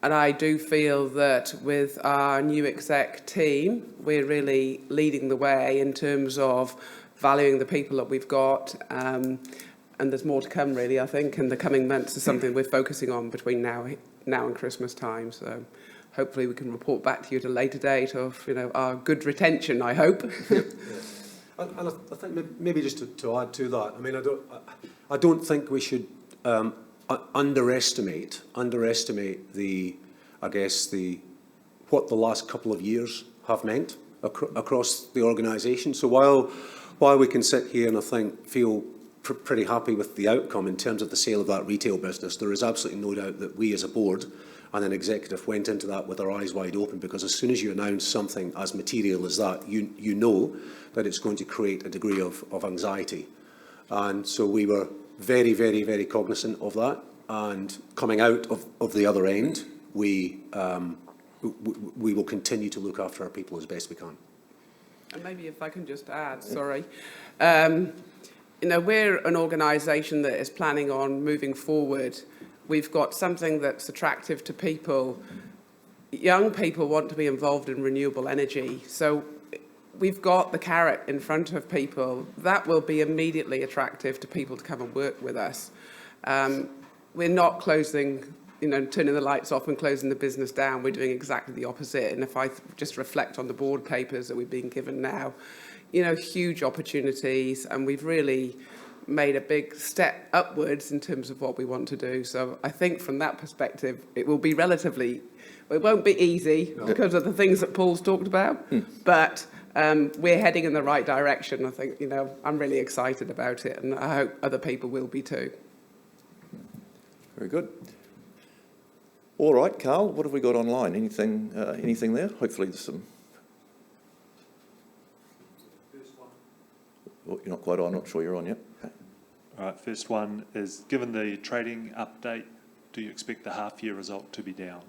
And I do feel that with our new exec team, we're really leading the way in terms of valuing the people that we've got. And there's more to come, really, I think, in the coming months. Is something we're focusing on between now and Christmas time. So hopefully we can report back to you at a later date of our good retention, I hope. Yeah. And I think maybe just to add to that, I mean, I don't think we should underestimate what the last couple of years have meant across the organisation. So while we can sit here and I think feel pretty happy with the outcome in terms of the sale of that retail business, there is absolutely no doubt that we as a board and an executive went into that with our eyes wide open, because as soon as you announce something as material as that, you know that it's going to create a degree of anxiety. And so we were very, very, very cognizant of that. And coming out of the other end, we will continue to look after our people as best we can. And maybe if I can just add, sorry. You know, we're an organisation that is planning on moving forward. We've got something that's attractive to people. Young people want to be involved in renewable energy. So we've got the carrot in front of people. That will be immediately attractive to people to come and work with us. We're not closing, you know, turning the lights off and closing the business down. We're doing exactly the opposite. And if I just reflect on the board papers that we've been given now, you know, huge opportunities, and we've really made a big step upwards in terms of what we want to do. So I think from that perspective, it will be relatively, it won't be easy because of the things that Paul's talked about, but we're heading in the right direction. I think, you know, I'm really excited about it, and I hope other people will be too. Very good. All right, Carl, what have we got online? Anything there? Hopefully there's some... Oh, you're not quite on, I'm not sure you're on yet. Okay. All right, first one is, given the trading update, do you expect the half-year result to be down?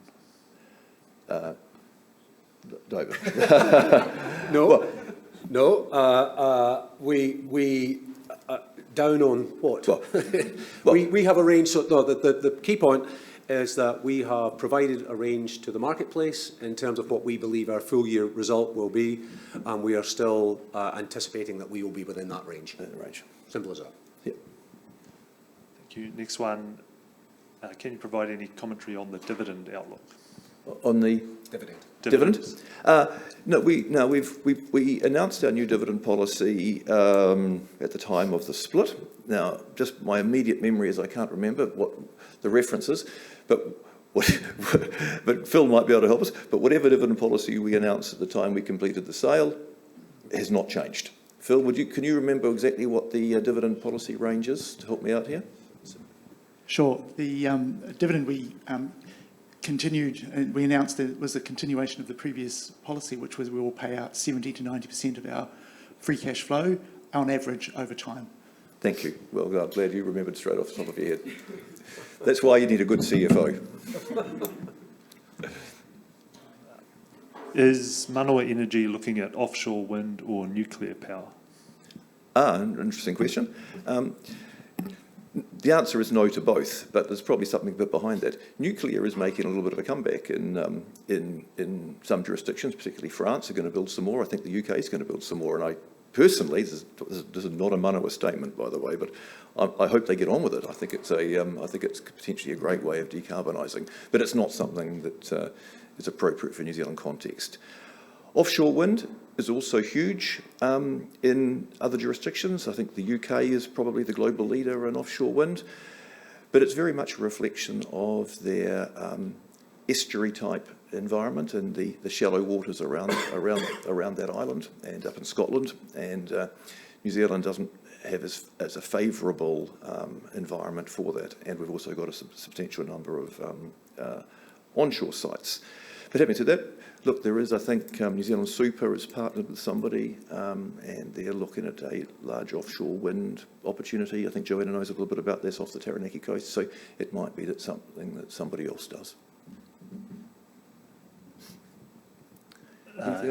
David? No. We down on what? We have a range. So no, the key point is that we have provided a range to the marketplace in terms of what we believe our full year result will be, and we are still anticipating that we will be within that range. Simple as that. Yep. Thank you. Next one, can you provide any commentary on the dividend outlook? On the dividend? No, we announced our new dividend policy at the time of the split. Now, just my immediate memory is I can't remember what the reference is, but Phil might be able to help us. But whatever dividend policy we announced at the time we completed the sale has not changed. Phil, can you remember exactly what the dividend policy range is to help me out here? Sure. The dividend we continued, we announced that it was a continuation of the previous policy, which was we will pay out 70 to 90% of our free cash flow on average over time. Thank you. Well, I'm glad you remembered straight off the top of your head. That's why you need a good CFO. Is Manawa Energy looking at offshore wind or nuclear power? An interesting question. The answer is no to both, but there's probably something a bit behind that. Nuclear is making a little bit of a comeback in some jurisdictions, particularly France are going to build some more. I think the UK is going to build some more, and I personally, this is not a Manawa statement, by the way, but I hope they get on with it. I think it's potentially a great way of decarbonising, but it's not something that is appropriate for New Zealand context. Offshore wind is also huge in other jurisdictions. I think the UK is probably the global leader in offshore wind, but it's very much a reflection of their estuary-type environment and the shallow waters around that island and up in Scotland. And New Zealand doesn't have as a favourable environment for that. And we've also got a substantial number of onshore sites. But having said that, look, there is, I think, New Zealand Super has partnered with somebody and they're looking at a large offshore wind opportunity. I think Joanna knows a little bit about this off the Taranaki coast, so it might be that something that somebody else does.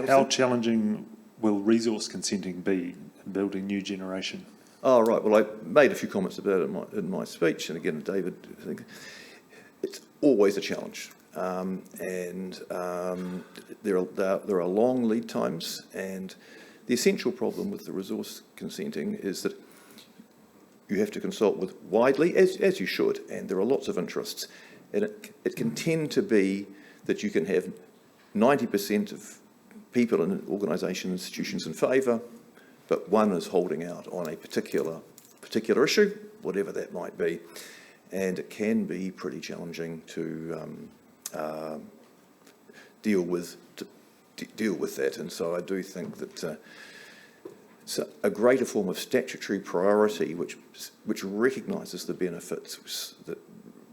How challenging will resource consenting be in building new generation? Oh, right. Well, I made a few comments about it in my speech, and again, David, I think it's always a challenge. There are long lead times, and the essential problem with the resource consenting is that you have to consult with widely, as you should, and there are lots of interests, and it can tend to be that you can have 90% of people in organisations, institutions in favour, but one is holding out on a particular issue, whatever that might be, and it can be pretty challenging to deal with deal with that. And so I do think that it's a greater form of statutory priority which recognises the benefits that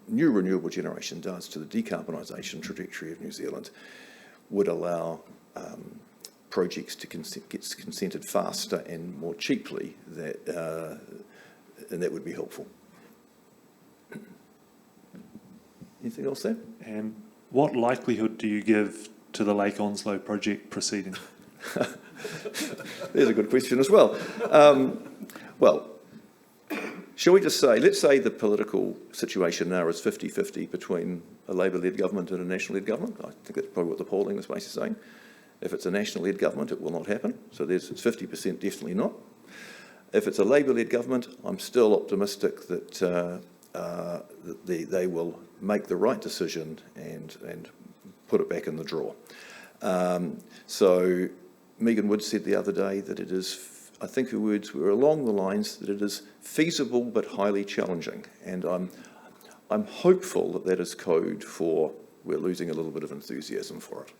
new renewable generation does to the decarbonisation trajectory of New Zealand would allow projects to get consented faster and more cheaply, and that would be helpful. Anything else there? And what likelihood do you give to the Lake Onslow project proceeding? There's a good question as well. Well, shall we just say, let's say the political situation now is 50-50 between a Labour-led government and a National-led government. I think that's probably what the polling is basically saying. If it's a National-led government, it will not happen. So it's 50% definitely not. If it's a Labour-led government, I'm still optimistic that they will make the right decision and put it back in the drawer. So Megan Wood said the other day that it is, I think her words were along the lines that it is feasible but highly challenging. And I'm hopeful that that is code for we're losing a little bit of enthusiasm for it.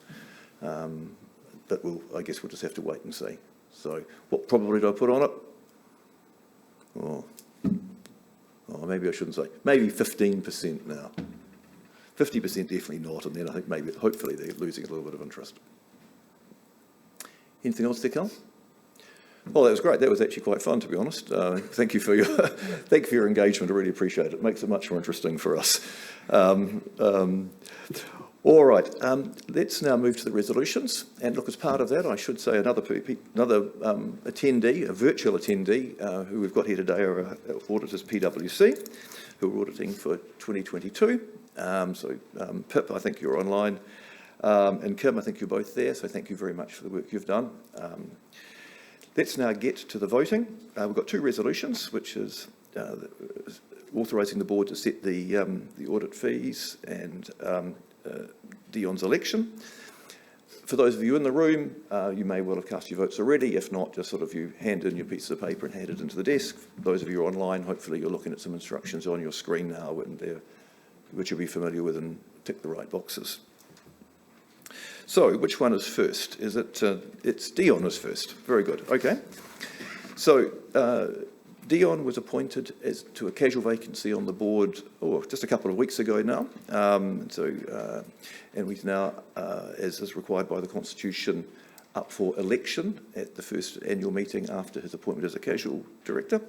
But I guess we'll just have to wait and see. So what probability do I put on it? Oh, maybe I shouldn't say. Maybe 15% now. 50% definitely not, and then I think maybe, hopefully, they're losing a little bit of interest. Anything else there, Cal? Well, that was great. That was actually quite fun, to be honest. Thank you for your engagement. I really appreciate it. It makes it much more interesting for us. All right, let's now move to the resolutions. And look, as part of that, I should say another attendee, a virtual attendee, who we've got here today are our auditors, PwC, who are auditing for 2022. Pip, I think you're online. And Kim, I think you're both there, so thank you very much for the work you've done. Let's now get to the voting. We've got two resolutions, which is authorising the board to set the audit fees and Dion's election. For those of you in the room, you may well have cast your votes already. If not, just sort of you hand in your piece of paper and hand it into the desk. Those of you online, hopefully you're looking at some instructions on your screen now, which you'll be familiar with, and tick the right boxes. So, which one is first? Is it? It's Dion is first. Very good. Okay. So, Dion was appointed to a casual vacancy on the board just a couple of weeks ago now. And he's now, as is required by the Constitution, up for election at the first annual meeting after his appointment as a casual director.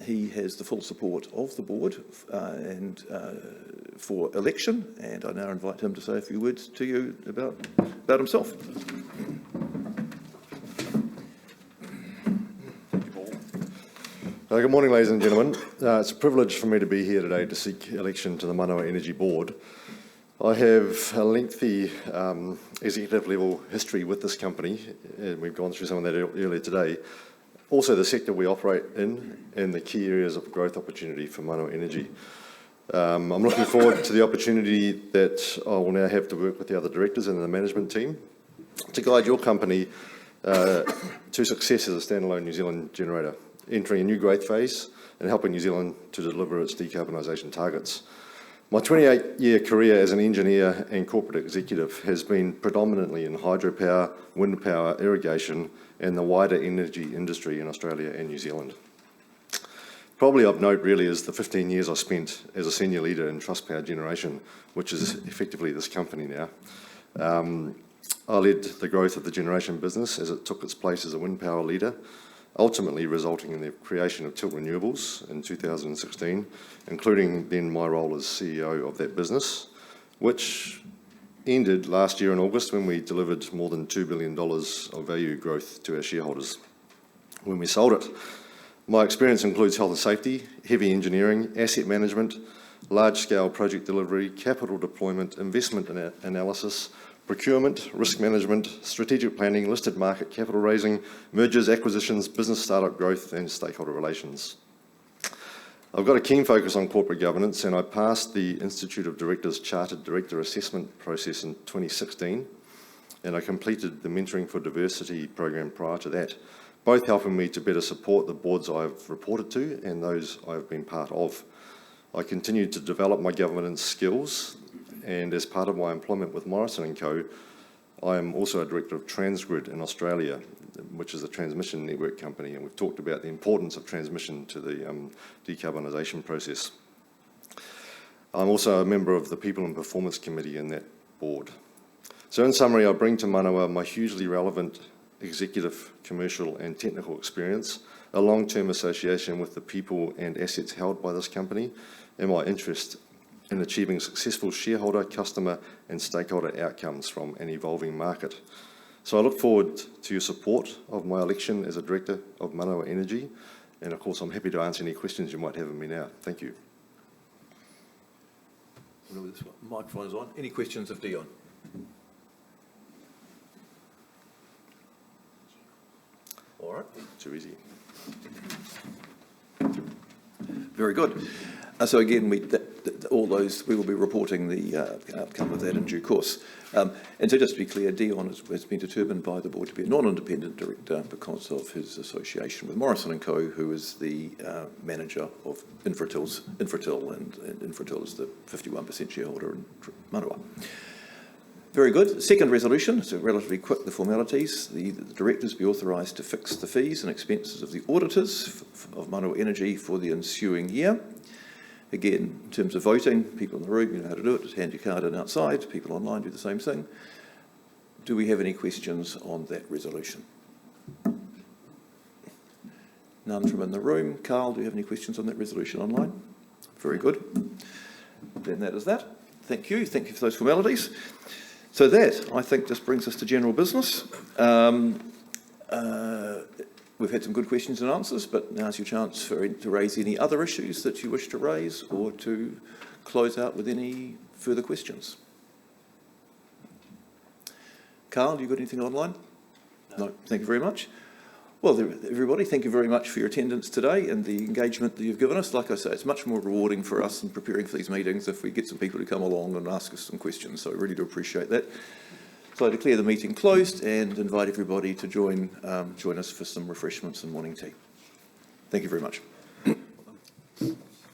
He has the full support of the board for election, and I now invite him to say a few words to you about himself. Good morning, ladies and gentlemen. It's a privilege for me to be here today to seek election to the Manawa Energy Board. I have a lengthy executive level history with this company, and we've gone through some of that earlier today. Also the sector we operate in and the key areas of growth opportunity for Manawa Energy. I'm looking forward to the opportunity that I will now have to work with the other directors and the management team to guide your company to success as a standalone New Zealand generator, entering a new growth phase and helping New Zealand to deliver its decarbonisation targets. My 28-year career as an engineer and corporate executive has been predominantly in hydropower, wind power, irrigation and the wider energy industry in Australia and New Zealand. Probably of note really is the 15 years I spent as a senior leader in Trustpower Generation, which is effectively this company now. I led the growth of the generation business as it took its place as a wind power leader, ultimately resulting in the creation of Tilt Renewables in 2016, including then my role as CEO of that business, which ended last year in August when we delivered more than $2 billion of value growth to our shareholders when we sold it. My experience includes health and safety, heavy engineering, asset management, large-scale project delivery, capital deployment, investment analysis, procurement, risk management, strategic planning, listed market capital raising, mergers, acquisitions, business startup growth and stakeholder relations. I've got a keen focus on corporate governance, and I passed the Institute of Directors Chartered Director Assessment process in 2016, and I completed the Mentoring for Diversity program prior to that, both helping me to better support the boards I've reported to and those I've been part of. I continued to develop my governance skills, and as part of my employment with Morrison & Co, I am also a director of Transgrid in Australia, which is a transmission network company, and we've talked about the importance of transmission to the decarbonisation process. I'm also a member of the People and Performance Committee in that board. So in summary, I bring to Manawa my hugely relevant executive, commercial and technical experience, a long-term association with the people and assets held by this company, and my interest in achieving successful shareholder, customer and stakeholder outcomes from an evolving market. So I look forward to your support of my election as a director of Manawa Energy, and of course I'm happy to answer any questions you might have of me now. Thank you. This microphone is on. Any questions of Dion? All right. Too easy. Very good. So again, we will be reporting the outcome of that in due course. And so just to be clear, Dion has been determined by the board to be a non-independent director because of his association with Morrison & Co, who is the manager of Infratil, and Infratil is the 51% shareholder in Manawa. Very good. Second resolution, so relatively quick, the formalities. The directors be authorised to fix the fees and expenses of the auditors of Manawa Energy for the ensuing year. Again, in terms of voting, people in the room, you know how to do it. Just hand your card in outside. People online do the same thing. Do we have any questions on that resolution? None from in the room. Carl, do you have any questions on that resolution online? Very good. Then that is that. Thank you. Thank you for those formalities. So that, I think, just brings us to general business. We've had some good questions and answers, but now's your chance to raise any other issues that you wish to raise or to close out with any further questions. Carl, you got anything online? No. Thank you very much. Well, everybody, thank you very much for your attendance today and the engagement that you've given us. Like I say, it's much more rewarding for us in preparing for these meetings if we get some people to come along and ask us some questions, so I really do appreciate that. So I declare the meeting closed and invite everybody to join us for some refreshments and morning tea. Thank you very much.